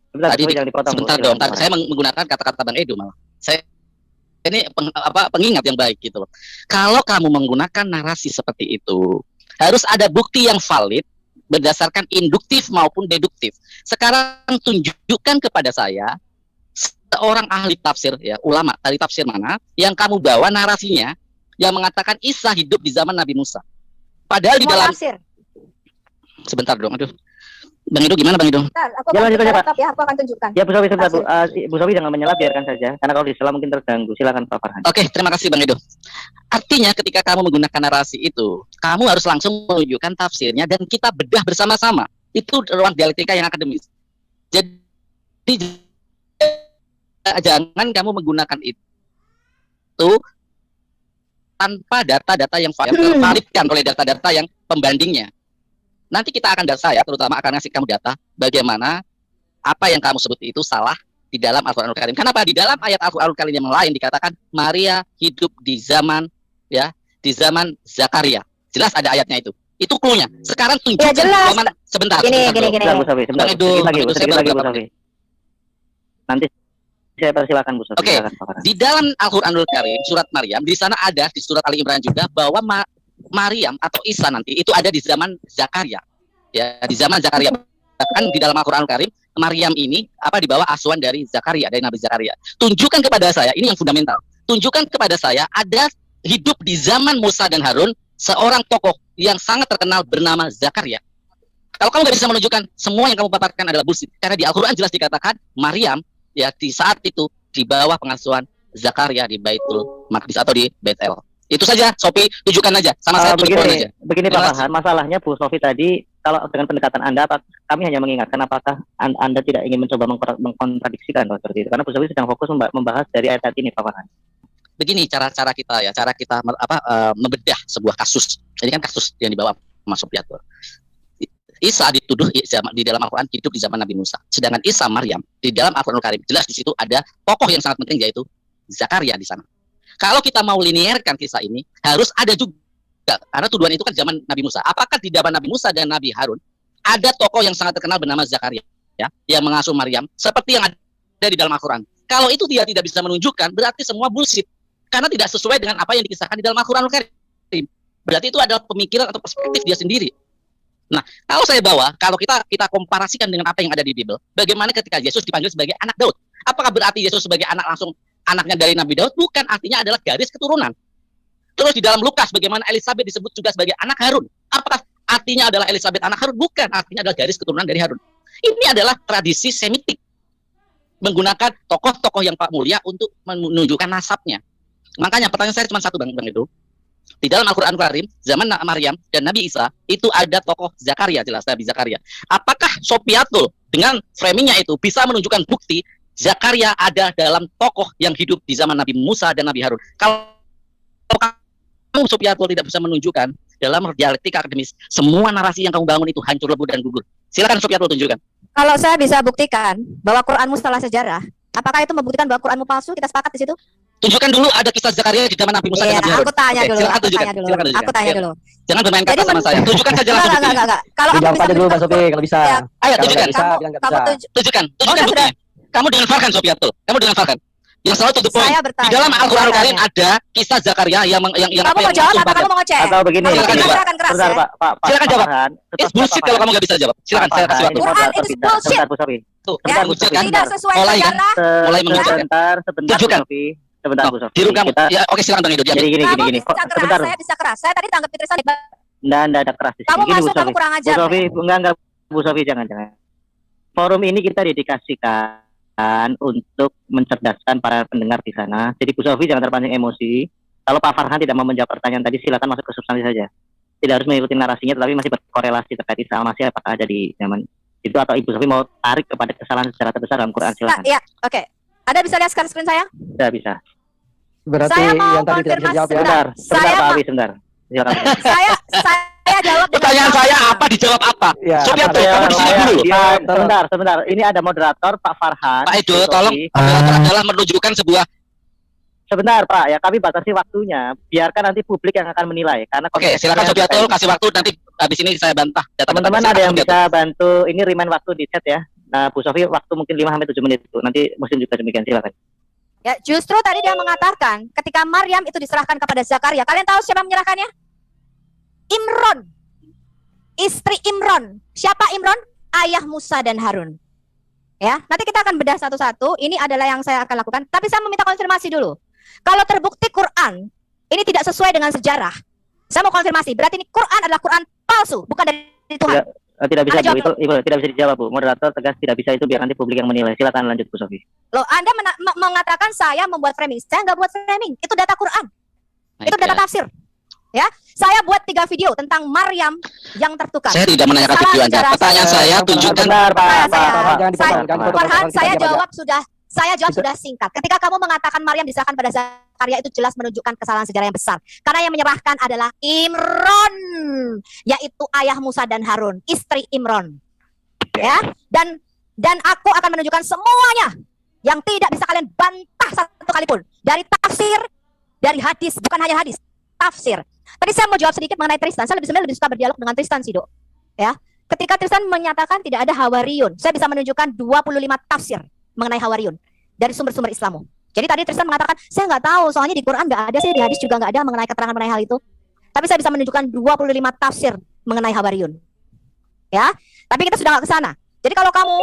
sebentar dong, saya menggunakan kata-kata Bang Edo malah. Saya ini pengingat yang baik gitu loh. Kalau kamu menggunakan narasi seperti itu, harus ada bukti yang valid berdasarkan induktif maupun deduktif. Sekarang tunjukkan kepada saya seorang ahli tafsir ya, ulama ahli tafsir mana yang kamu bawa narasinya yang mengatakan Isa hidup di zaman Nabi Musa. Padahal di dalam tafsir. Sebentar dong, aduh. Bang Edo gimana Bang Edo? Aku akan tunjukkan. Ya Bu Sofi, sebentar Bu Sofi jangan menyela, biarkan saja. Karena kalau di Islam mungkin terganggu. Silakan Pak Farhan. Oke, terima kasih Bang Edo. Artinya ketika kamu menggunakan narasi itu, kamu harus langsung menunjukkan tafsirnya dan kita bedah bersama-sama. Itu ruang dialektika yang akademis. Jadi jangan kamu menggunakan itu tanpa data-data yang tervalidkan oleh data-data yang pembandingnya. Nanti kita akan saya terutama akan ngasih kamu data bagaimana apa yang kamu sebut itu salah di dalam Al-Qur'anul Karim. Kenapa di dalam ayat Al-Qur'anul Karim yang lain dikatakan Maria hidup di zaman zaman Zakaria. Jelas ada ayatnya itu. Itu clue-nya. Sekarang tunjukkan zaman sebentar. Gini. Nanti saya persilakan Bu Sofi. Oke. Di dalam Al-Qur'anul Karim surat Maryam, di sana ada di surat Ali Imran juga bahwa Maryam atau Isa nanti itu ada di zaman Zakaria. Ya, di zaman Zakaria. Bahkan di dalam Al-Qur'anul Karim Maryam ini di bawah asuhan dari Zakaria, dari Nabi Zakaria. Tunjukkan kepada saya, ini yang fundamental. Tunjukkan kepada saya ada hidup di zaman Musa dan Harun seorang tokoh yang sangat terkenal bernama Zakaria. Kalau kamu nggak bisa menunjukkan, semua yang kamu paparkan adalah bullshit. Karena di Al-Qur'an jelas dikatakan Maryam ya di saat itu di bawah pengasuhan Zakaria di Baitul Maqdis atau di Betel. Itu saja, Sofi, tunjukkan aja sama saya aja. Begini Pak Farhan, masalahnya Bu Sofi tadi kalau dengan pendekatan Anda, kami hanya mengingatkan apakah Anda tidak ingin mencoba mengkontradiksikan seperti itu, karena Bu Sofi sedang fokus membahas dari ayat ini Pak Farhan. Begini cara kita membedah sebuah kasus. Ini kan kasus yang dibawa Mas Sofiatul. Isa dituduh di dalam Al-Quran hidup di zaman Nabi Musa. Sedangkan Isa Maryam di dalam Al-Quranul Karim jelas di situ ada tokoh yang sangat penting yaitu Zakaria di sana. Kalau kita mau linearkan kisah ini, harus ada juga, karena tuduhan itu kan zaman Nabi Musa. Apakah di zaman Nabi Musa dan Nabi Harun ada tokoh yang sangat terkenal bernama Zakaria, ya, yang mengasuh Maryam, seperti yang ada di dalam Al-Quran? Kalau itu dia tidak bisa menunjukkan, berarti semua bullshit, karena tidak sesuai dengan apa yang dikisahkan di dalam Al-Quran Al-Karim. Berarti itu adalah pemikiran atau perspektif dia sendiri. Nah, kalau saya bawa, kalau kita komparasikan dengan apa yang ada di Bible, bagaimana ketika Yesus dipanggil sebagai anak Daud? Apakah berarti Yesus sebagai anak langsung anaknya dari Nabi Daud? Bukan, artinya adalah garis keturunan. Terus di dalam Lukas, bagaimana Elizabeth disebut juga sebagai anak Harun? Apakah artinya adalah Elizabeth anak Harun? Bukan, artinya adalah garis keturunan dari Harun. Ini adalah tradisi Semitik, menggunakan tokoh-tokoh yang Pak Mulia untuk menunjukkan nasabnya. Makanya pertanyaan saya cuma satu, Bang Edo. Di dalam Al-Quran Karim, zaman Maryam dan Nabi Isa, itu ada tokoh Zakaria, jelas Nabi Zakaria. Apakah Sopiatul dengan framingnya itu bisa menunjukkan bukti Zakaria ada dalam tokoh yang hidup di zaman Nabi Musa dan Nabi Harun? Kalau kamu Sopiatul tidak bisa menunjukkan dalam dialektika akademis, semua narasi yang kamu bangun itu hancur lebur dan gugur. Silakan Sopiatul tunjukkan. Kalau saya bisa buktikan bahwa Quranmu salah sejarah, apakah itu membuktikan bahwa Quranmu palsu? Kita sepakat di situ? Tunjukkan dulu ada kisah Zakaria di zaman Nabi Musa dan Nabi Harun. Aku tanya dulu. Silakan tunjukkan. Aku tanya dulu. Jangan bermain kata sama saya. Tunjukkan saja langsung. Enggak. Kalau aku bisa dulu, Mas Sofi, kalau bisa. Ayo tunjukkan. Tunjukkan buktinya. Kamu dengan Farhan, Sopiatul. Kamu dengan Farhan. Yang selalu to the point. Di dalam Al-Quran Karim ada kisah Zakaria yang kamu mau jawab atau kamu mau ngoceh? Atau begini. Silakan jawab. Sebentar, Pak. Silakan jawab. It's bullshit kalau kamu nggak bisa jawab. Silakan, saya kasih waktu. Quran itu bullshit. Sebentar, Bu Sofi. Tuh, tidak sesuai sejarah. Mulai menunjukkan. Sebentar, Tunjukkan. Sebentar, Bu Sofi. Dirung kamu. Ya, oke, silakan Bang Edo. Jadi gini. Sebentar. Saya bisa keras. Saya tadi tanggapi Tristan. Nggak ada keras di sini. Kamu Gini, masuk, kamu kurang ajar. Bu Sofi, enggak. Bu Sofi, jangan. Forum ini kita dedikasikan untuk mencerdaskan para pendengar di sana. Jadi Bu Sofi jangan terpancing emosi. Kalau Pak Farhan tidak mau menjawab pertanyaan tadi, silakan masuk ke substansi saja. Tidak harus mengikuti narasinya, tetapi masih berkorelasi terkait Isa al-Masih apakah ada di zaman itu, atau Ibu Sofi mau tarik kepada kesalahan secara terbesar dalam Quran, silakan. Ya, oke. Ada bisa lihat screen saya? Tidak bisa. Berarti saya mau yang tadi tidak bisa jawab ya. Sebentar Pak Abi, sebentar. Silakan. saya jawab. Pertanyaan saya apa dijawab apa? Ya, Sopiatul, kamu di sini dulu. Sebentar. Ini ada moderator Pak Farhan. Pak Edo, tolong moderator adalah menunjukkan sebuah. Sebentar Pak, ya kami batasi waktunya. Biarkan nanti publik yang akan menilai. Karena oke, silakan Sopiatul kasih waktu, nanti habis ini saya bantah. Teman-teman ada yang bisa bantu ini remind waktu di chat ya. Nah, Bu Sofi waktu mungkin 5-7 menit itu. Nanti Muslim juga demikian, silakan. Ya, justru tadi dia mengatakan ketika Maryam itu diserahkan kepada Zakaria, kalian tahu siapa yang menyerahkannya? Imron. Istri Imron. Siapa Imron? Ayah Musa dan Harun. Ya, nanti kita akan bedah satu-satu. Ini adalah yang saya akan lakukan. Tapi saya meminta konfirmasi dulu. Kalau terbukti Quran ini tidak sesuai dengan sejarah, saya mau konfirmasi. Berarti ini Quran adalah Quran palsu, bukan dari Tuhan. Tidak bisa, Bu. Ibu, tidak bisa dijawab, Bu. Moderator tegas tidak bisa, itu biar nanti publik yang menilai. Silakan lanjut, Bu Sofi. Loh, Anda mengatakan saya membuat framing. Saya nggak buat framing. Itu data Quran. Itu data tafsir. Ya, saya buat 3 video tentang Maryam yang tertukar. Saya tidak menanyakan video Anda. Pertanyaan saya tunjukkan. Farhan, saya jawab sudah singkat. Ketika kamu mengatakan Maryam diserahkan pada Zakaria, itu jelas menunjukkan kesalahan sejarah yang besar. Karena yang menyerahkan adalah Imron, yaitu ayah Musa dan Harun, istri Imron. Ya, dan aku akan menunjukkan semuanya yang tidak bisa kalian bantah satu kali pun. Dari tafsir, dari hadis, bukan hanya hadis, tafsir. Tadi saya mau jawab sedikit mengenai Tristan. Saya sebenarnya lebih suka berdialog dengan Tristan sih, Dok. Ya. Ketika Tristan menyatakan tidak ada Hawariyun, saya bisa menunjukkan 25 tafsir mengenai Hawariyun dari sumber-sumber Islam. Jadi tadi Tristan mengatakan, saya nggak tahu, soalnya di Quran nggak ada sih, di hadis juga nggak ada mengenai keterangan mengenai hal itu. Tapi saya bisa menunjukkan 25 tafsir mengenai Hawariyun. Ya, tapi kita sudah nggak ke sana. Jadi kalau kamu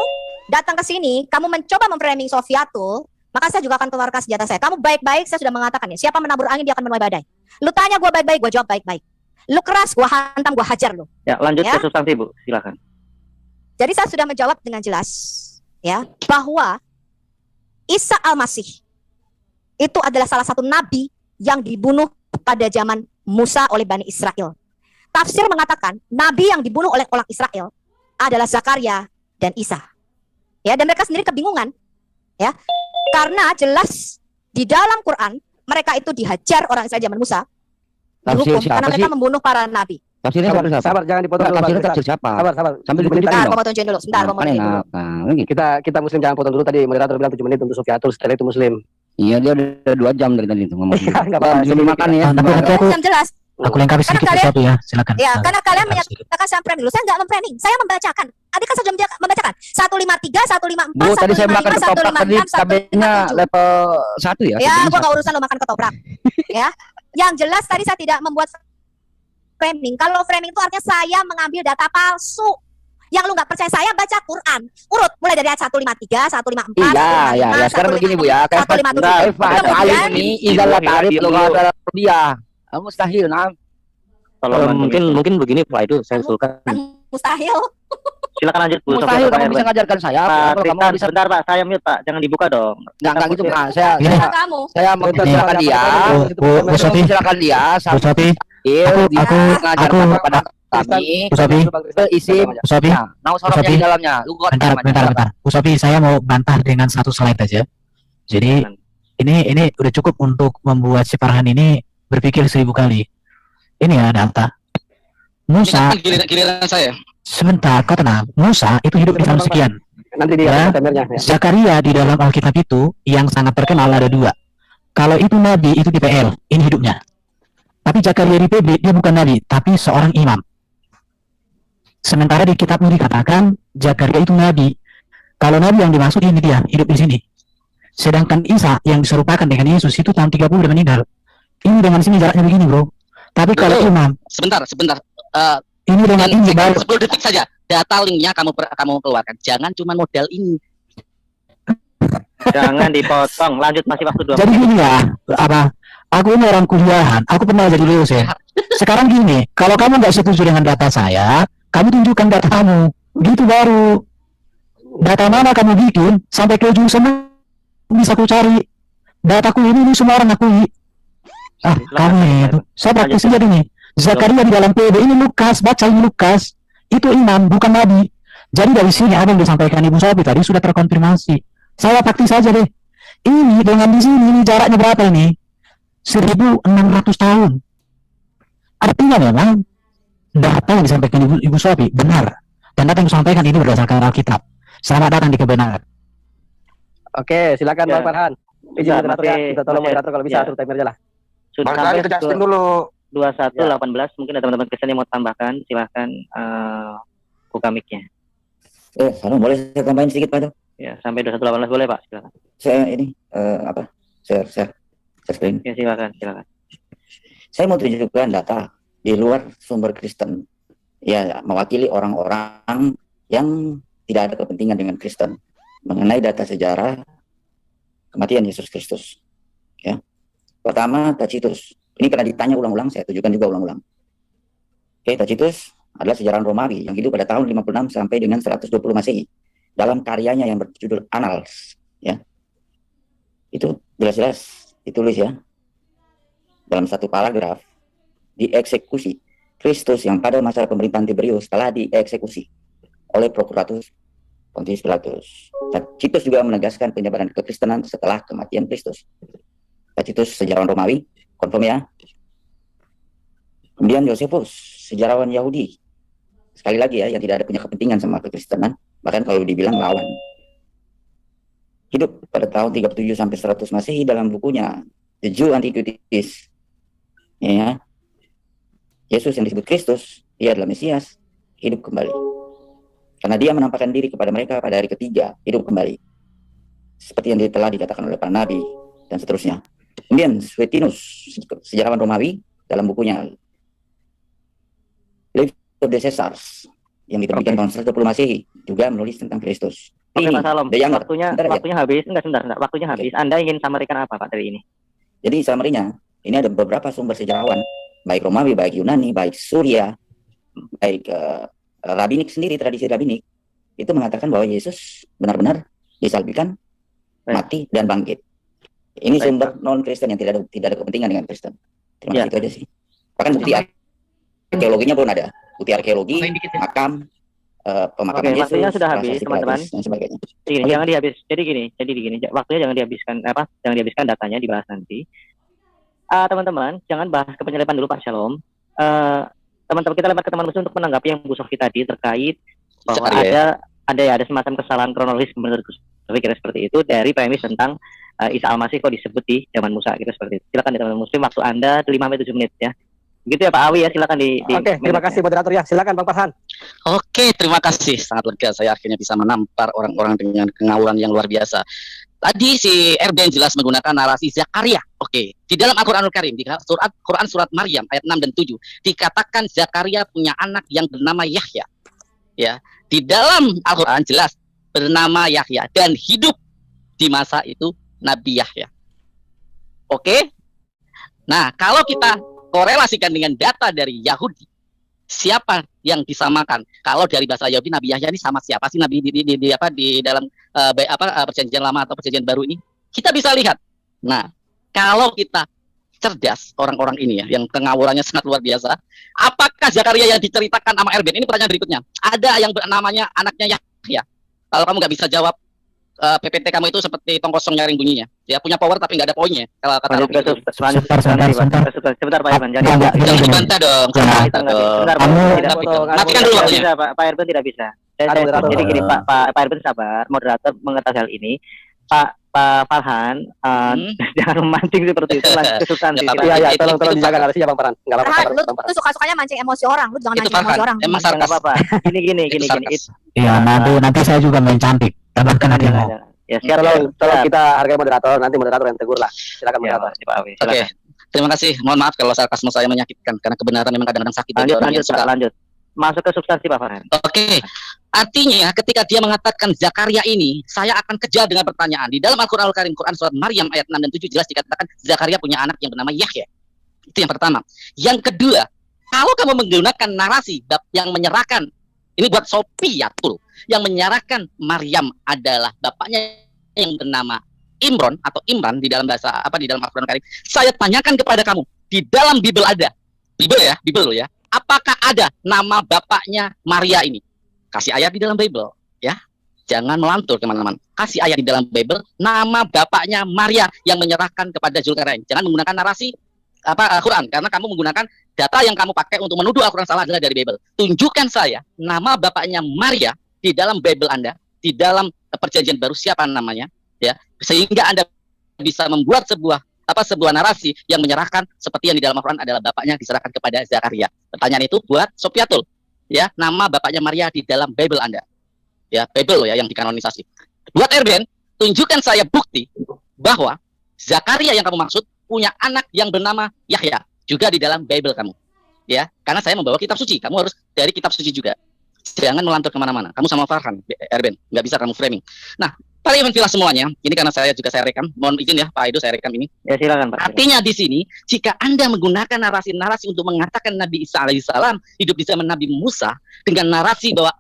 datang ke sini, kamu mencoba memframing Sofiatul, maka saya juga akan keluarkan senjata saya. Kamu baik-baik, saya sudah mengatakan ya, siapa menabur angin dia akan menuai badai. Lu tanya gue baik-baik, gue jawab baik-baik. Lu keras, gue hantam, gue hajar lu. Ya, lanjut ke substansi, Bu. Silakan. Jadi saya sudah menjawab dengan jelas, ya, bahwa Isa al-Masih itu adalah salah satu nabi yang dibunuh pada zaman Musa oleh Bani Israel. Tafsir mengatakan nabi yang dibunuh oleh orang Israel adalah Zakaria dan Isa. Ya, dan mereka sendiri kebingungan, ya, karena jelas di dalam Quran mereka itu dihajar orang Israel zaman Musa, dihukum karena mereka membunuh para nabi. Tafsirnya siapa? Sabar, jangan dipotong dulu. Tafsir siapa? Sabar. Sambil Sebentar, mau tunjukin dulu. Sebentar, mau tunjukin dulu. Kita Muslim jangan potong dulu, tadi moderator bilang 7 menit untuk Sofiatul, setelah itu Muslim. Iya, dia udah 2 jam dari tadi itu ngomong. Nggak apa-apa, Dulu makan ya. Nanti aku Jam jelas. aku lengkapi sedikit Karena sesuatu ya, silakan. Ya, karena kalian sedikit. menyatakan saya framing dulu. Saya nggak memframing. Saya membacakan. Tadi kan saya membacakan 153, 154, Bu, tadi saya makan 155, ketoprak tadi 156, cabenya 157. level 1 ya. Ya, cabenya gua nggak 1. urusan lo makan ketoprak. Ya, yang jelas tadi saya tidak membuat framing. Kalau framing itu artinya saya mengambil data palsu. Yang lu nggak percaya saya baca Quran. Urut mulai dari ayat 153, 154, Iya, ya. Sekarang begini Bu ya. Kayak 157. ini izalah tarif lughat Arabiyah. Mustahil, nah. mungkin begini Pak, itu saya usulkan. Mustahil. Silakan lanjut Bu. Mustahil kamu bisa ngajarkan saya. Pak Kalau kamu Tristan, bisa sebentar Pak, saya mute Pak, jangan dibuka dong. enggak gitu Pak. Kata kamu. Saya mempersilakan dia. Bu Sofi, Silakan dia Bu Sofi, dia mengajarkan kepada kami Bu Sofi, isim. Bu Sofi, Naus huruf yang di dalamnya. Lughat namanya. bentar. Bu Sofi, saya mau bantah dengan satu slide aja. Jadi ini udah cukup untuk membuat si Farhan ini berpikir 1000 kali. Ini ya data. Musa, Giliran saya. sebentar, kau tenang. Musa itu hidup di tahun sekian. Nanti Ya. dia timernya. Zakaria di dalam Alkitab itu yang sangat terkenal ada 2. Kalau itu nabi, itu di PL, ini hidupnya. Tapi Zakaria di PB, dia bukan nabi, tapi seorang imam. Sementara di kitab ini dikatakan Zakaria itu nabi. Kalau nabi yang dimaksud ini dia, hidup di sini. Sedangkan Isa yang diserupakan dengan Yesus itu tahun 30 udah meninggal. Ini dengan sini jaraknya begini, bro. Tapi kalau imam, Sebentar. ini dengan ini baru. 10 detik saja. Data linknya kamu keluarkan. Jangan cuma modal ini. Jangan dipotong. Lanjut, masih waktu 2 Jadi gini ya, aku ini orang kuliahan, aku pernah jadi dosen. Sekarang gini, kalau kamu nggak setuju dengan data saya, kamu tunjukkan data kamu, gitu baru. Data mana kamu bikin, sampai ke ujung semua bisa aku cari. Dataku ini semua orang akui. Kamu itu, saya praktis aja nih. Zakaria di dalam PB ini Lukas, baca ini Lukas, itu imam, bukan nabi. Jadi dari sini apa yang disampaikan Ibu Sofi tadi sudah terkonfirmasi. Saya praktis saja deh. Ini dengan di sini ini jaraknya berapa ini? 1600 tahun. Artinya memang data yang disampaikan Ibu Sofi benar. Dan data yang disampaikan ini berdasarkan Alkitab. Selamat datang di kebenaran. Oke, silakan Ya. Bang Farhan. Izin Ya, moderator ya. masih- Kita tolong masih- moderator kalau bisa ya. atur timernya lah. Sudah Bang Farhan sampai ke Justin dulu. 21:18. Mungkin ada teman-teman Kristen yang mau tambahkan. Silahkan buka mic-nya. Salam, boleh saya tambahin sedikit Pak? Ya, sampai 21:18 boleh Pak. Silakan. Saya ini share screen. Ya, silakan. Saya mau tunjukkan data di luar sumber Kristen. Ya, mewakili orang-orang yang tidak ada kepentingan dengan Kristen mengenai data sejarah kematian Yesus Kristus. Ya. Pertama, Tacitus. Ini pernah ditanya ulang-ulang, saya tunjukkan juga ulang-ulang. Oke, Tacitus adalah sejarawan Romawi yang hidup pada tahun 56 sampai dengan 120 Masehi. Dalam karyanya yang berjudul Annals, ya. Itu jelas-jelas ditulis ya. Dalam satu paragraf, dieksekusi Kristus yang pada masa pemerintahan Tiberius telah dieksekusi oleh Prokuratus Pontius Pilatus. Tacitus juga menegaskan penyebaran kekristenan setelah kematian Kristus. Tacitus sejarawan Romawi, konfirm ya. Kemudian Josephus, sejarawan Yahudi. Sekali lagi ya, yang tidak ada punya kepentingan sama kekristenan, bahkan kalau dibilang lawan. Hidup pada tahun 37 sampai 100 Masehi dalam bukunya The Jew Antiquities. Ya. Yesus yang disebut Kristus, dia adalah Mesias, hidup kembali. Karena dia menampakkan diri kepada mereka pada hari ketiga, hidup kembali. Seperti yang telah dikatakan oleh para nabi dan seterusnya. Kemudian Suetinus, sejarawan Romawi, dalam bukunya Life of the Caesars yang diterbitkan tahun 120 Masehi juga menulis tentang Kristus. Oke, Pak Salom. The Younger. Waktunya habis. Sebentar. Waktunya habis. Anda ingin samarikan apa Pak dari ini? Jadi summary-nya, ini ada beberapa sumber sejarawan, baik Romawi, baik Yunani, baik Suria, baik Rabinik sendiri, tradisi Rabinik, itu mengatakan bahwa Yesus benar-benar disalibkan, mati, dan bangkit. Ini sumber non-Kristen yang tidak ada kepentingan dengan Kristen. Terima kasih, itu aja sih. Bahkan bukti arkeologinya pun ada. Bukti arkeologi, makam, pemakaman Yesus, waktunya sudah habis, teman-teman. dan sebagainya. Jangan dihabis. Jadi gini, waktunya jangan dihabiskan datanya, dibahas nanti. Teman-teman, jangan bahas kepenyelidikan dulu Pak Shalom. Teman-teman kita lempar ke teman musuh untuk menanggapi yang Bu Sofi tadi terkait bahwa ada semacam kesalahan kronologis menurut Gus Sofi kira seperti itu dari premis tentang Isa Al-Masih kok disebut di zaman Musa gitu seperti itu. Silakan di teman Muslim, waktu Anda 5-7 menit ya. Begitu ya Pak Awi ya, silakan di Oke, terima kasih moderator ya. Silakan Bang Farhan. Oke, terima kasih. Sangat lega saya akhirnya bisa menampar orang-orang dengan kengawuran yang luar biasa. Tadi si Erben jelas menggunakan narasi Zakaria. Oke, di dalam Al-Qur'anul Karim, di surat Maryam ayat 6 dan 7 dikatakan Zakaria punya anak yang bernama Yahya. Ya, di dalam Al-Qur'an jelas bernama Yahya dan hidup di masa itu Nabi Yahya. Oke? Nah, kalau kita korelasikan dengan data dari Yahudi, siapa yang disamakan? Kalau dari bahasa Yahudi, Nabi Yahya ini sama siapa sih Nabi di dalam perjanjian lama atau perjanjian baru ini? Kita bisa lihat. Nah, kalau kita cerdas orang-orang ini ya, yang pengawurannya sangat luar biasa, apakah Zakaria yang diceritakan sama Erben? Ini pertanyaan berikutnya. Ada yang namanya anaknya Yahya. Kalau kamu nggak bisa jawab, PPT kamu itu seperti tong kosong nyaring bunyinya. Ya punya power tapi nggak ada poinnya. Kalau kata sebentar Pak Irban. Jangan dibantah dong. Matikan dulu waktunya. Pak Irban tidak bisa. Jadi gini Pak Irban sabar. Moderator mengetahui hal ini. Pak Farhan, jangan memancing seperti itu. Lanjut ke substansi. Iya, tolong dijaga narasinya Bang Farhan. Enggak apa-apa. Lu tuh suka-sukanya mancing emosi orang. Lu jangan mancing emosi orang. Emang sarkas. Enggak apa-apa. Gini. Iya, nanti saya juga main cantik. Tambahkan nanti mau. Ya, siap. Tolong kita hargai moderator, nanti moderator yang tegur lah. Silakan moderator. Oke. Terima kasih. Mohon maaf kalau sarkasme saya menyakitkan karena kebenaran memang kadang-kadang sakit. Lanjut. Masuk ke substansi Pak Farhan. Oke. Artinya ketika dia mengatakan Zakaria ini, saya akan kejar dengan pertanyaan. Di dalam Al-Qur'anul Karim, Quran surat Maryam ayat 6 dan 7 jelas dikatakan Zakaria punya anak yang bernama Yahya. Itu yang pertama. Yang kedua, kalau kamu menggunakan narasi yang menyerahkan, ini buat Sofiatul, yang menyerahkan Maryam adalah bapaknya yang bernama Imran atau Imran di dalam bahasa di dalam Al-Qur'anul Karim. Saya tanyakan kepada kamu, di dalam Bible ada, Bible ya. Apakah ada nama bapaknya Maria ini? Kasih ayat di dalam Bible, ya. Jangan melantur kemana-mana. Kasih ayat di dalam Bible, nama bapaknya Maria yang menyerahkan kepada Zulkarnain. Jangan menggunakan narasi Quran, karena kamu menggunakan data yang kamu pakai untuk menuduh Al-Quran salah adalah dari Bible. Tunjukkan saya nama bapaknya Maria di dalam Bible Anda, di dalam perjanjian baru siapa namanya, ya, sehingga Anda bisa membuat sebuah narasi yang menyerahkan seperti yang di dalam Al-Quran adalah bapaknya diserahkan kepada Zakaria. Pertanyaan itu buat Sofiatul, ya, nama bapaknya Maria di dalam Bible Anda, ya, Bible ya yang dikanonisasi. Buat Erben, tunjukkan saya bukti bahwa Zakaria yang kamu maksud punya anak yang bernama Yahya juga di dalam Bible kamu, ya, karena saya membawa kitab suci, kamu harus dari kitab suci juga. Jangan melantur kemana-mana. Kamu sama Farhan, Erben, nggak bisa kamu framing. Nah, para eventilah semuanya. Ini karena saya rekam. Mohon izin ya, Pak Edo, saya rekam ini. Ya, silakan, Pak. Artinya di sini, jika Anda menggunakan narasi-narasi untuk mengatakan Nabi Isa alaihissalam hidup di zaman Nabi Musa dengan narasi bahwa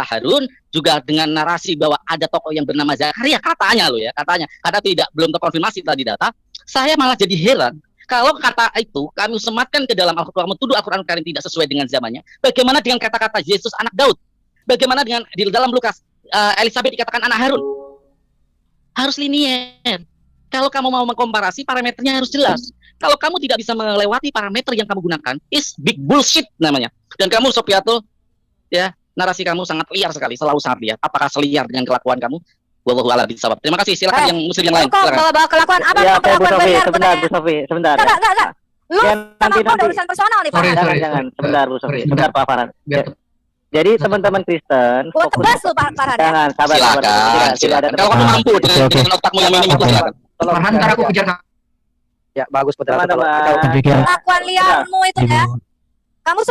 Harun juga dengan narasi bahwa ada tokoh yang bernama Zakaria, katanya karena belum terkonfirmasi tadi data, saya malah jadi heran. Kalau kata itu kami sematkan ke dalam Al-Quran, menuduh Al-Quran Karim tidak sesuai dengan zamannya. Bagaimana dengan kata-kata Yesus anak Daud? Bagaimana dengan di dalam Lukas Elizabeth dikatakan anak Harun? Harus linier. Kalau kamu mau mengkomparasi, parameternya harus jelas. Kalau kamu tidak bisa melewati parameter yang kamu gunakan, is big bullshit namanya. Dan kamu Sofiatul, ya, narasi kamu sangat liar sekali, selalu sangat liar. Apakah seliar dengan kelakuan kamu? Wallahu a'lam bishawab. Terima kasih. Silakan yang muslim yang lain. Kok bawa kelakuan apa? Ya, kelakuan benar? Bu Sofi, sebentar. Enggak. Lu sama aku ada urusan personal nih, Pak. Jangan. Sebentar, Bu Sofi. Sebentar, Pak Farhan. Jadi teman-teman Kristen, gua tebas lu, Pak Farhan. Jangan, sabar. Silakan. Kalau kamu mampu dengan otakmu yang minim itu silakan. Farhan, ntar aku kejar. Ya, bagus teman-teman. Kelakuan liarmu itu ya. Kamu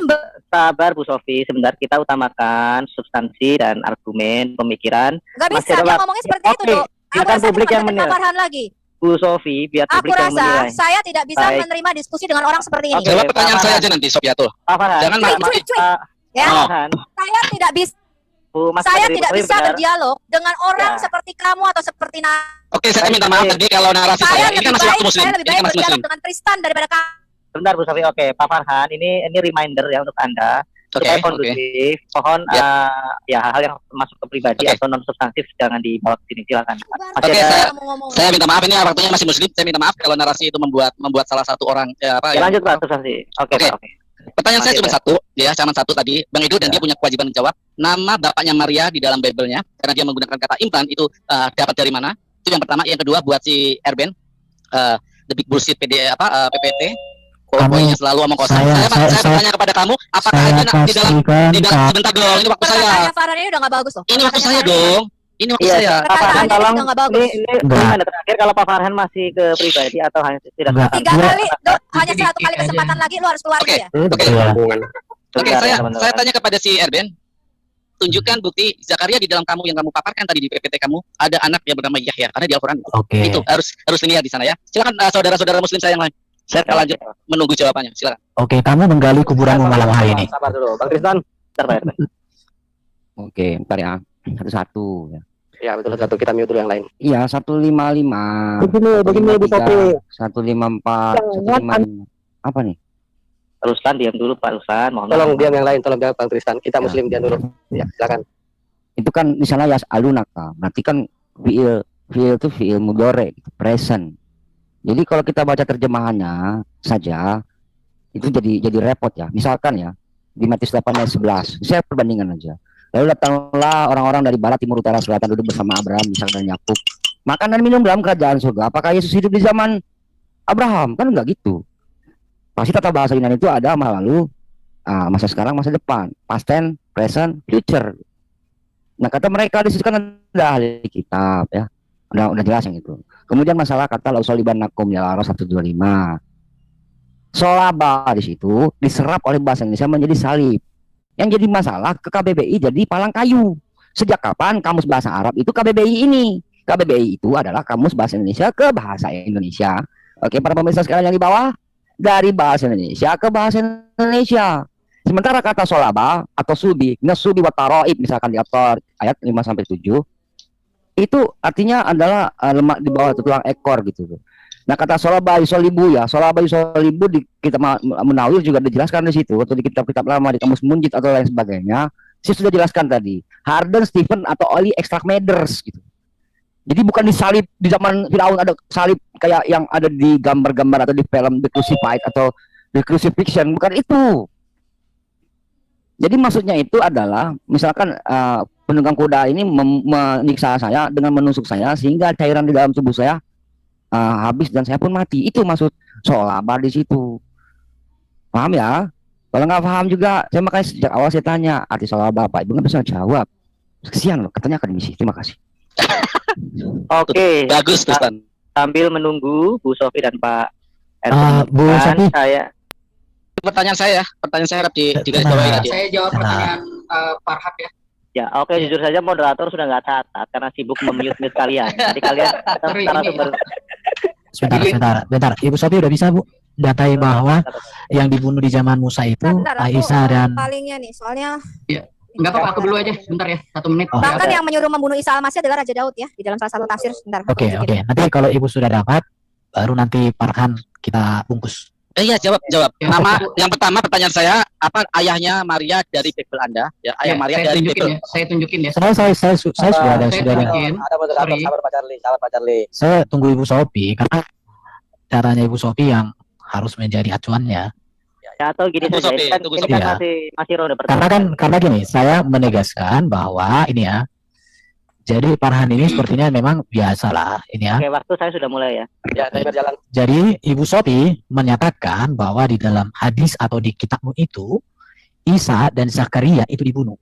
sabar Bu Sofi, sebentar, kita utamakan substansi dan argumen, pemikiran. Gak bisa dia ngomongnya seperti itu, Dok. Biarkan publik yang menilai. Farhan lagi. Bu Sofi, biar publik yang menilai. Aku rasa saya tidak bisa menerima diskusi dengan orang seperti ini. Jawab pertanyaan saya aja nanti, Sofiatul. Jangan saya tidak bisa. Saya tidak bisa berdialog dengan orang seperti kamu atau seperti Oke, saya minta maaf tadi kalau narasi saya ini kan masih waktu muslim. Saya lebih baik berdialog dengan Tristan daripada kamu. Sebentar Bu Sofi, oke, Pak Farhan, ini reminder ya untuk Anda supaya kondusif. Mohon ya hal-hal yang masuk ke pribadi atau non substantif jangan dibawa ke sini, silakan. Oke, saya minta maaf, ini waktunya masih muslim. Saya minta maaf kalau narasi itu membuat salah satu orang lanjut Pak substansi. Oke. Pertanyaan saya cuma satu tadi, Bang Edo, dan dia punya kewajiban menjawab. Nama bapaknya Maria di dalam Bible-nya, karena dia menggunakan kata Imran itu dapat dari mana? Itu yang pertama. Yang kedua buat si Erben, the big bullshit PPT. Pokoknya selalu omong kosong. Saya bertanya kepada kamu, apakah ada di dalam sebentar dong, ini waktu saya. Pertanyaannya Farhan ini udah nggak bagus loh. Ini waktu saya dong. Ini waktu saya. Pak Farhan tolong udah nggak bagus. ini terakhir kalau Pak Farhan masih ke pribadi atau hanya tidak. 3 kali, hanya 1 kali kesempatan lagi lu harus keluar ya. Oke, saya tanya kepada si Erben. Tunjukkan bukti Zakaria di dalam kamu yang kamu paparkan tadi di PPT kamu ada anak yang bernama Yahya karena di Al-Qur'an. Itu harus lihat di sana ya. Silakan saudara-saudara muslim saya yang lain. Saya akan lanjut menunggu jawabannya. Silakan. Oke, kamu menggali kuburanmu malam hari ini. Sabar dulu, Bang Tristan. Bentar, Pak. Oke, bentar ya. Satu-satu ya. Ya, betul satu. Kita mute dulu yang lain. Iya, 155. Begini Bu Sofi. 154, 155. Apa nih? Ruslan diam dulu Pak Ruslan, mohon Tolong diam yang lain, tolong jawab Bang Tristan. Kita muslim diam dulu. Ya, silakan. Itu kan di sana yas'alunaka. Berarti kan fiil itu fiil mudhari, present. Jadi kalau kita baca terjemahannya saja itu jadi repot ya. Misalkan ya di Matius 8 ayat 11. Saya perbandingan aja. Lalu datanglah orang-orang dari barat, timur, utara, selatan duduk bersama Abraham, Ishak dan Yakub. Makan dan minum dalam kerajaan surga. Apakah Yesus hidup di zaman Abraham? Kan enggak gitu. Pasti tata bahasa Yunani itu ada masa lalu, masa sekarang, masa depan, past tense, present, future. Nah kata mereka di situ kan ada ahli kitab ya, udah jelas yang itu. Kemudian masalah kata lausolibannakum ya Al-A'raf 125. Solaba di situ diserap oleh bahasa Indonesia menjadi salib. Yang jadi masalah ke KBBI jadi palang kayu. Sejak kapan kamus bahasa Arab itu KBBI ini? KBBI itu adalah kamus bahasa Indonesia ke bahasa Indonesia. Oke, para pemirsa sekalian yang di bawah. Dari bahasa Indonesia ke bahasa Indonesia. Sementara kata solaba atau subi, nasubi wa taroib misalkan di ayat 5-7 itu artinya adalah lemak di bawah tulang ekor gitu. Nah kata solaba yusolibu ya, solaba yusolibu di kitab Munawir juga dijelaskan di situ atau di kitab-kitab lama di kamus Munjid atau lain sebagainya. Saya sudah jelaskan tadi. Harden, Stephen atau Oli extract matters gitu. Jadi bukan disalib di zaman Firaun ada salib kayak yang ada di gambar-gambar atau di film The Crucified atau The Crucifixion, bukan itu. Jadi maksudnya itu adalah misalkan penunggang kuda ini menyiksa saya dengan menusuk saya sehingga cairan di dalam tubuh saya habis dan saya pun mati. Itu maksud solaba di situ. Paham ya? Kalau nggak paham juga, saya makanya sejak awal saya tanya arti solaba apa. Ibu nggak bisa jawab. Kesian loh, katanya akademisi. Terima kasih. Oke, bagus Tristan. Sambil menunggu Bu Sofi dan Pak Bu Sofi, pertanyaan saya harap digarisbawahi tadi. Saya jawab pertanyaan Farhat ya. Ya, oke, jujur saja moderator sudah nggak catat karena sibuk memute kalian. Jadi kalian sebentar. Ibu Sofi udah bisa Bu datai bahwa yang dibunuh di zaman Musa itu Aisyah dan palingnya nih, soalnya Enggak apa-apa, aku dulu aja, sebentar ya, 1 menit. Bahkan yang menyuruh membunuh Isa al-Masih adalah Raja Daud ya, di dalam salah satu tafsir. Sebentar. Oke. Nanti kalau Ibu sudah dapat, baru nanti Farhan kita bungkus. Iya, jawab. Nama yang pertama pertanyaan saya, apa ayahnya Maria dari Bible Anda? Ya, ayah Maria dari Bible. Saya tunjukin ya. Saya sudah ada. Sabar Pak Charlie. Saya tunggu Ibu Sofi karena caranya Ibu Sofi yang harus menjadi acuannya. Ya, atau gini saja, ini kan masih ronde pertama. Karena gini, saya menegaskan bahwa ini ya, jadi Farhan ini sepertinya memang biasalah ini ya. Oke, waktu saya sudah mulai ya. Ya, saya berjalan. Jadi Ibu Sofi menyatakan bahwa di dalam hadis atau di kitabmu itu Isa dan Zakaria itu dibunuh.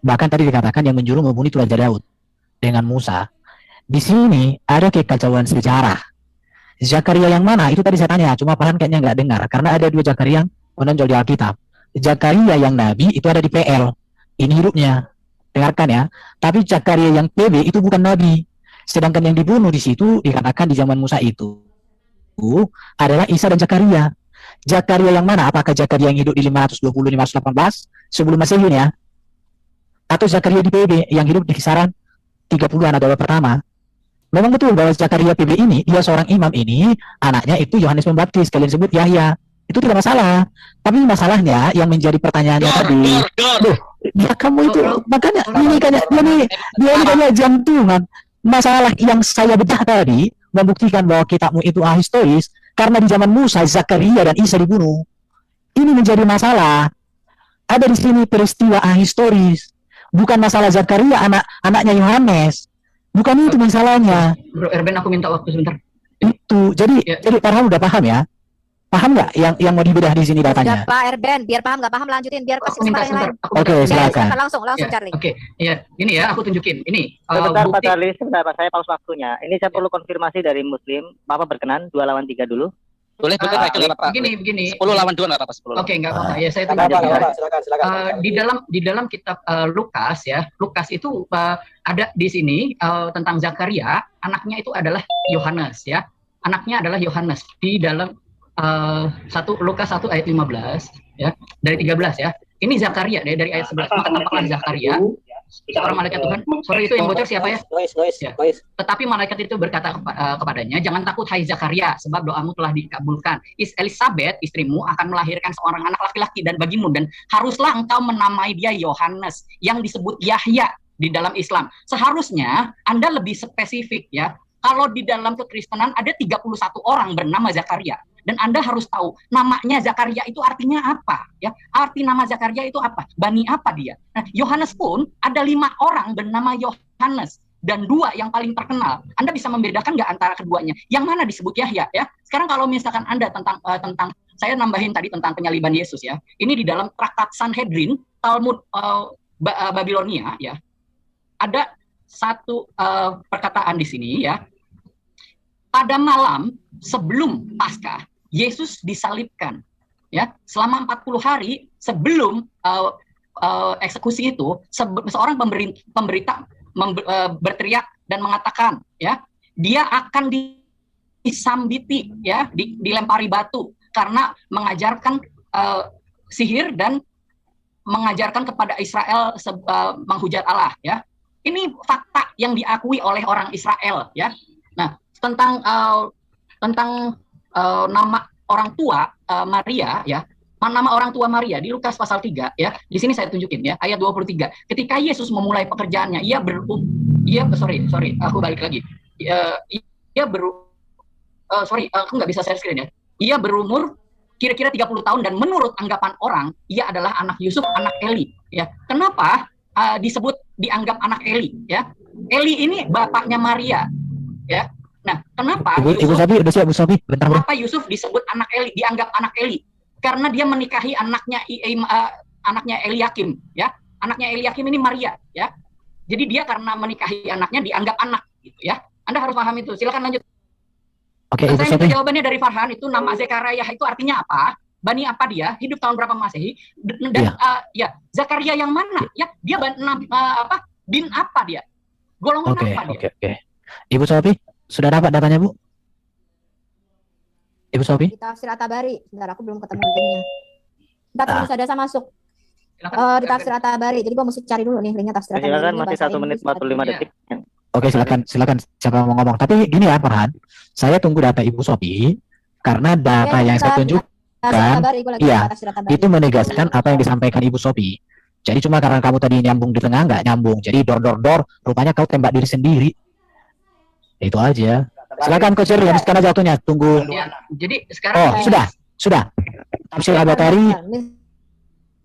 Bahkan tadi dikatakan yang menyuruh membunuh itu Raja Daud dengan Musa. Di sini ada kekacauan sejarah. Zakaria yang mana? Itu tadi saya tanya, cuma Farhan kayaknya nggak dengar karena ada 2 Zakaria yang menonjol di Alkitab. Zakaria yang nabi itu ada di PL. Ini hidupnya. Dengarkan ya. Tapi Zakaria yang PB itu bukan nabi. Sedangkan yang dibunuh di situ dikatakan di zaman Musa itu adalah Isa dan Zakaria. Zakaria yang mana? Apakah Zakaria yang hidup di 520-518 sebelum Masehi ya? Atau Zakaria di PB yang hidup di kisaran 30-an atau pertama? Memang betul bahwa Zakaria PB ini, dia seorang imam ini, anaknya itu Yohanes Pembaptis, kalian sebut Yahya. Itu tidak masalah. Tapi masalahnya yang menjadi pertanyaannya tadi, ya kamu itu, makanya ini kayaknya dia ini kayaknya jantungan. Masalah yang saya bedah tadi membuktikan bahwa kitabmu itu ahistoris karena di zaman Musa, Zakaria dan Isa dibunuh. Ini menjadi masalah. Ada di sini peristiwa ahistoris, bukan masalah Zakaria anaknya Yohanes. Bukan itu masalahnya. Bro Erben, aku minta waktu sebentar. Itu. Jadi Farhan udah paham ya? Paham nggak yang mau dibedah di sini datanya? Udah Pak Erben, biar paham nggak paham lanjutin, biar kasih Aku minta kesempatan yang lain. sebentar. Oke, silakan. Langsung Charlie. Oke, ya ini ya aku tunjukin. Ini Sebentar Pak bukti. Charlie, sebentar Pak, saya pause waktunya. Ini saya perlu konfirmasi dari Muslim. Bapak berkenan 2 lawan 3 dulu. Boleh Pak, itu nggak apa-apa. Begini. 10 lawan 2 nggak apa-apa, 10 lawan. Oke, nggak apa-apa. Ya saya Apa, tunjukin. silakan. Di dalam kitab Lukas ya, Lukas itu ada di sini tentang Zakaria, anaknya itu adalah Yohanes ya. Anaknya adalah Yohanes di dalam Lukas 1 ayat 15 ya, dari 13 ya. Ini Zakaria dari ayat 11. Maka tampaklah Zakaria seorang malaikat Tuhan. Sorry, itu yang bocor siapa ya? Ya. Tetapi malaikat itu berkata kepadanya, jangan takut hai Zakaria, sebab doamu telah dikabulkan. Elizabeth istrimu akan melahirkan seorang anak laki-laki dan bagimu, dan haruslah engkau menamai dia Yohanes, yang disebut Yahya di dalam Islam. Seharusnya Anda lebih spesifik ya. Kalau di dalam kekristenan ada 31 orang bernama Zakaria. Dan Anda harus tahu namanya Zakaria itu artinya apa ya? Arti nama Zakaria itu apa? Bani apa dia? Nah, Yohanes pun ada 5 orang bernama Yohanes dan 2 yang paling terkenal. Anda bisa membedakan nggak antara keduanya? Yang mana disebut Yahya ya? Sekarang kalau misalkan Anda tentang saya nambahin tadi tentang penyaliban Yesus ya. Ini di dalam traktat Sanhedrin, Talmud Babilonia ya. Ada satu perkataan di sini ya. Pada malam sebelum Paskah Yesus disalibkan ya, selama 40 hari sebelum eksekusi itu seorang pemberita berteriak dan mengatakan ya, dia akan disambiti ya, dilempari batu karena mengajarkan sihir dan mengajarkan kepada Israel menghujat Allah ya. Ini fakta yang diakui oleh orang Israel ya. Nah, tentang nama orang tua Maria ya. Nama orang tua Maria di Lukas pasal 3 ya. Di sini saya tunjukin ya, ayat 23. Ketika Yesus memulai pekerjaannya, aku balik lagi. Aku nggak bisa share screen ya. Ia berumur kira-kira 30 tahun dan menurut anggapan orang, ia adalah anak Yusuf, anak Eli ya. Kenapa disebut dianggap anak Eli ya? Eli ini bapaknya Maria ya. Nah, kenapa Ibu Sofi udah siap, Bu Sofi? Bentar, Bro. Kenapa Yusuf disebut anak Eli, dianggap anak Eli? Karena dia menikahi anaknya Eliakim, ya. Anaknya Eliakim ini Maria, ya. Jadi dia karena menikahi anaknya dianggap anak, gitu ya. Anda harus paham itu. Silakan lanjut. Oke, Ibu Saya Sofi. minta jawabannya dari Farhan. Itu nama Zakaria itu artinya apa? Bani apa dia? Hidup tahun berapa Masehi? Dan Zakaria yang mana? Ya, dia bin apa dia? Golongan apa dia? Oke. Ibu Sofi, sudah dapat datanya, Bu? Ibu Sofi? Di tafsir At-Tabari. Bentar, aku belum ketemu linknya. Bentar, bisa dasa masuk. Di tafsir At-Tabari. Jadi gua mesti cari dulu nih linknya tafsir At-Tabari. Silakan, masih 1 menit 45 detik. Oke, silakan siapa yang mau ngomong. Tapi gini ya, Farhan, saya tunggu data Ibu Sofi karena data yang saya tunjukkan itu menegaskan apa yang disampaikan Ibu Sofi. Jadi cuma karena kamu tadi nyambung di tengah nggak nyambung. Jadi dor, rupanya kau tembak diri sendiri. Itu aja. Silakan Coach Jerry, habiskan aja waktunya. Tunggu. Ya, jadi sekarang sudah. Tafsir At-Tabari.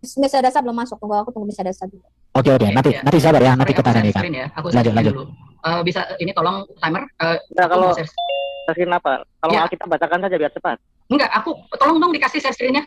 Misa Dasa belum masuk. Tunggu aku tunggu Misa Dasa dulu. Oke. Nanti sabar ya, nanti kita tanyakan. Aku lanjut. Dulu. Bisa ini tolong timer. Kalau share apa? Kalau kita bacakan saja biar cepat. Enggak, aku tolong dong dikasih share screen-nya.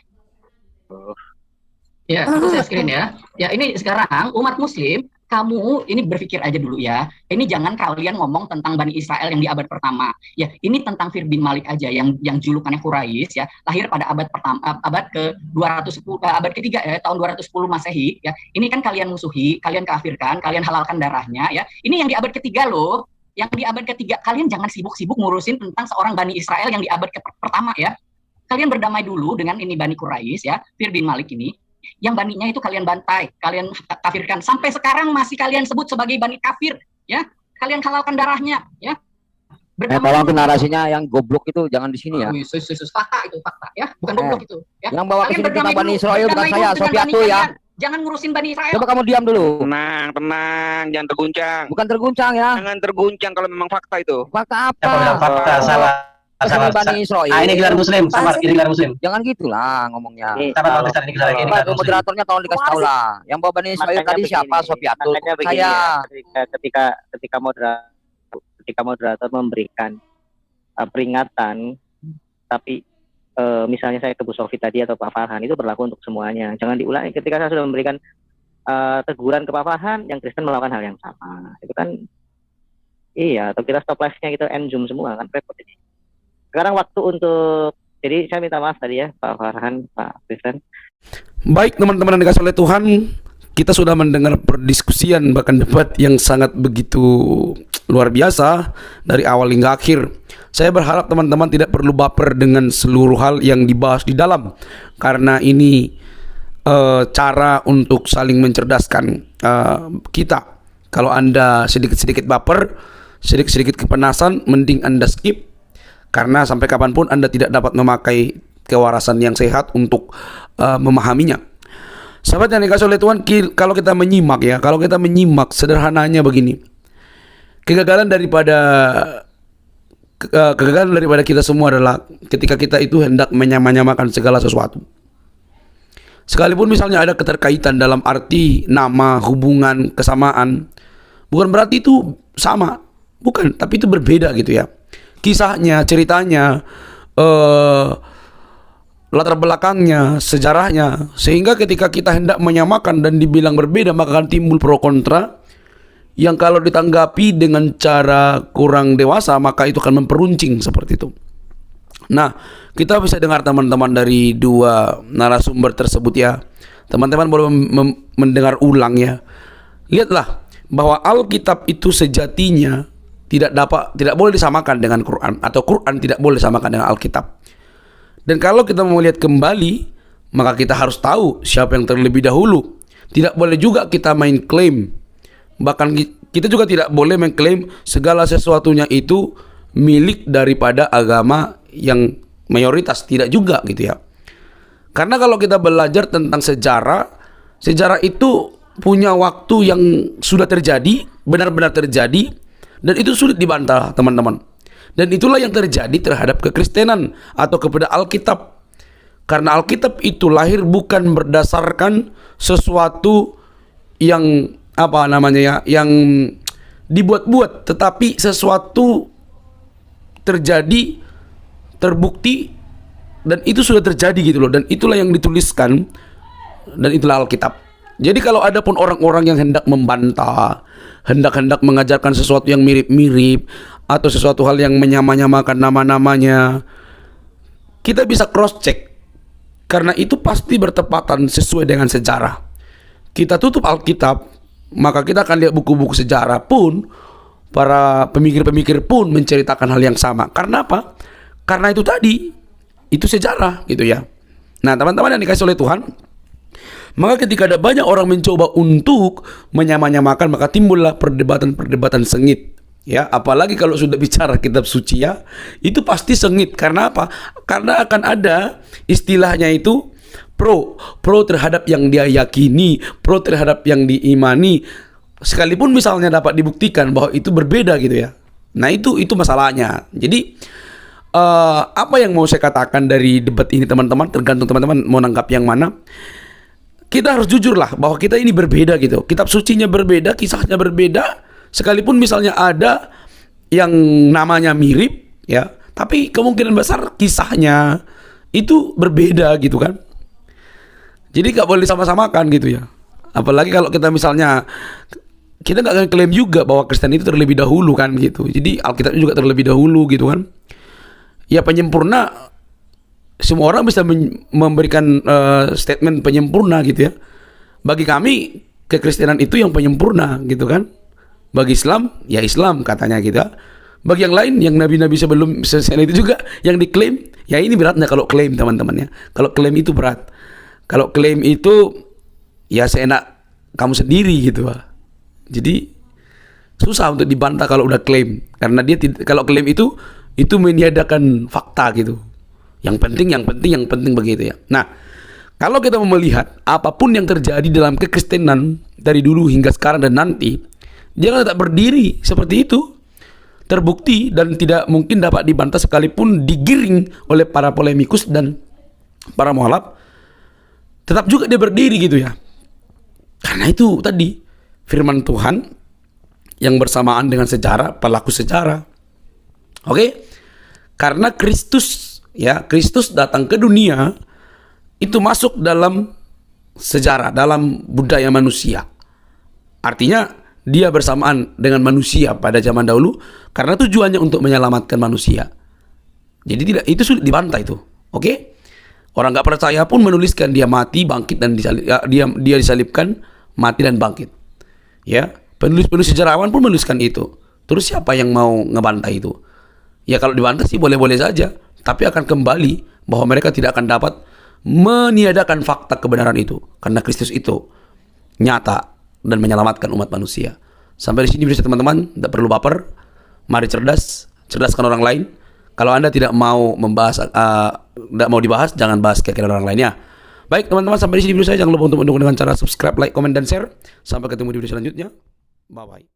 Ya, aku share screen ya. Ya, ini sekarang umat Muslim, kamu ini berpikir aja dulu ya. Ini jangan kalian ngomong tentang Bani Israel yang di abad pertama. Ya, ini tentang Fir bin Malik aja yang julukannya Quraisy ya, lahir pada abad pertama, abad ke-210, abad ketiga ya, tahun 210 Masehi ya. Ini kan kalian musuhi, kalian kafirkan, kalian halalkan darahnya ya. Ini yang di abad ketiga loh. Yang di abad ketiga, kalian jangan sibuk-sibuk ngurusin tentang seorang Bani Israel yang di abad pertama ya. Kalian berdamai dulu dengan ini Bani Quraisy ya, Fir bin Malik ini. Yang baninya itu kalian bantai, kalian kafirkan. Sampai sekarang masih kalian sebut sebagai bani kafir, ya. Kalian halalkan darahnya, ya. Tolong narasinya yang goblok itu jangan di sini ya. Fakta itu, fakta, ya. Bukan goblok itu. Ya. Yang bawa ke sini tentang Bani Israel bukan saya, Sofiatu ya. Jangan ngurusin Bani Israel. Coba kamu diam dulu. Tenang, jangan terguncang. Bukan terguncang ya. Jangan terguncang kalau memang fakta itu. Fakta apa? Fakta salah. Bani Israel. Ini gelar Muslim, sama ini gelar Muslim. Jangan gitulah ngomongnya. Ini moderatornya tolong dikasih tahu lah. Yang bawa Bani Israel tadi siapa? Sofiatul. Saya. Ketika moderator ketika moderator memberikan peringatan, tapi misalnya saya ke Bu Sofi tadi atau Pak Farhan, itu berlaku untuk semuanya. Jangan diulangi ketika saya sudah memberikan teguran ke Pak Farhan, yang Kristen melakukan hal yang sama. Itu kan iya, atau kita stop live-nya kita end Zoom semua kan repot ini. Sekarang waktu untuk, jadi saya minta maaf tadi ya Pak Farhan, Pak Kristen. Baik teman-teman yang dikasih oleh Tuhan, kita sudah mendengar perdiskusian bahkan debat yang sangat begitu luar biasa dari awal hingga akhir. Saya berharap teman-teman tidak perlu baper dengan seluruh hal yang dibahas di dalam, karena ini cara untuk saling mencerdaskan kita. Kalau Anda sedikit-sedikit baper, sedikit-sedikit kepanasan, mending Anda skip, karena sampai kapanpun Anda tidak dapat memakai kewarasan yang sehat untuk memahaminya. Sahabat yang dikasih oleh Tuhan, kalau kita menyimak sederhananya begini. Kegagalan daripada kita semua adalah ketika kita itu hendak menyamakan segala sesuatu. Sekalipun misalnya ada keterkaitan dalam arti nama, hubungan, kesamaan, bukan berarti itu sama, bukan, tapi itu berbeda gitu ya. Kisahnya, ceritanya, latar belakangnya, sejarahnya, sehingga ketika kita hendak menyamakan dan dibilang berbeda, maka akan timbul pro kontra yang kalau ditanggapi dengan cara kurang dewasa, maka itu akan memperuncing seperti itu. Nah, kita bisa dengar teman-teman dari dua narasumber tersebut ya. Teman-teman boleh mendengar ulang ya. Lihatlah bahwa Alkitab itu sejatinya tidak boleh disamakan dengan Quran, atau Quran tidak boleh disamakan dengan Alkitab. Dan kalau kita mau lihat kembali, maka kita harus tahu siapa yang terlebih dahulu. Tidak boleh juga kita main klaim. Bahkan kita juga tidak boleh mengklaim segala sesuatunya itu milik daripada agama yang mayoritas, tidak juga gitu ya. Karena kalau kita belajar tentang sejarah itu punya waktu yang sudah terjadi, benar-benar terjadi, dan itu sulit dibantah teman-teman. Dan itulah yang terjadi terhadap kekristenan atau kepada Alkitab. Karena Alkitab itu lahir bukan berdasarkan sesuatu yang yang dibuat-buat, tetapi sesuatu terjadi, terbukti, dan itu sudah terjadi gitu loh. Dan itulah yang dituliskan, dan itulah Alkitab. Jadi kalau ada pun orang-orang yang hendak membantah, hendak mengajarkan sesuatu yang mirip-mirip, atau sesuatu hal yang menyamakan nama-namanya, kita bisa cross check, karena itu pasti bertepatan sesuai dengan sejarah. Kita tutup Alkitab, maka kita akan lihat buku-buku sejarah pun, para pemikir-pemikir pun menceritakan hal yang sama. Karena apa? Karena itu tadi, itu sejarah gitu ya. Nah teman-teman yang dikasih oleh Tuhan, maka ketika ada banyak orang mencoba untuk menyamakan, maka timbullah perdebatan-perdebatan sengit ya. Apalagi kalau sudah bicara kitab suci ya, itu pasti sengit. Karena apa? Karena akan ada istilahnya itu pro terhadap yang dia yakini, pro terhadap yang diimani, sekalipun misalnya dapat dibuktikan bahwa itu berbeda gitu ya. Nah itu masalahnya. Jadi apa yang mau saya katakan dari debat ini teman-teman, tergantung teman-teman mau nangkap yang mana. Kita harus jujur lah bahwa kita ini berbeda gitu. Kitab sucinya berbeda, kisahnya berbeda, sekalipun misalnya ada yang namanya mirip ya, tapi kemungkinan besar kisahnya itu berbeda gitu kan. Jadi gak boleh sama-samakan gitu ya. Apalagi kalau kita misalnya, kita gak akan klaim juga bahwa Kristen itu terlebih dahulu kan gitu. Jadi Alkitab juga terlebih dahulu gitu kan. Ya penyempurna, semua orang bisa memberikan statement penyempurna gitu ya. Bagi kami, kekristenan itu yang penyempurna gitu kan. Bagi Islam, ya Islam katanya gitu ya. Bagi yang lain, yang nabi-nabi sebelum itu juga yang diklaim, ya ini beratnya kalau klaim teman-teman ya. Kalau klaim itu berat. Kalau klaim itu ya seenak kamu sendiri gitu lah. Jadi susah untuk dibantah kalau udah klaim, karena dia kalau klaim itu meniadakan fakta gitu. Yang penting begitu ya. Nah, kalau kita mau melihat apapun yang terjadi dalam kekristenan dari dulu hingga sekarang dan nanti, jangan tetap berdiri seperti itu. Terbukti dan tidak mungkin dapat dibantah sekalipun digiring oleh para polemikus dan para muhalaf. Tetap juga dia berdiri gitu ya. Karena itu tadi firman Tuhan yang bersamaan dengan sejarah, pelaku sejarah. Oke? Karena Kristus datang ke dunia itu masuk dalam sejarah, dalam budaya manusia. Artinya dia bersamaan dengan manusia pada zaman dahulu karena tujuannya untuk menyelamatkan manusia. Jadi tidak, itu sudah dibantah itu. Oke? Orang nggak percaya pun menuliskan dia mati, bangkit dan dia disalibkan, mati dan bangkit. Ya, penulis sejarawan pun menuliskan itu. Terus siapa yang mau ngebantah itu? Ya kalau dibantah sih boleh-boleh saja, tapi akan kembali bahwa mereka tidak akan dapat meniadakan fakta kebenaran itu karena Kristus itu nyata dan menyelamatkan umat manusia. Sampai di sini bisa teman-teman, tidak perlu baper. Mari cerdaskan orang lain. Kalau Anda tidak mau membahas, tidak mau dibahas, jangan bahas keyakinan orang lainnya. Baik teman-teman, sampai di sini video saya. Jangan lupa untuk mendukung dengan cara subscribe, like, komen, dan share. Sampai ketemu di video selanjutnya. Bye-bye.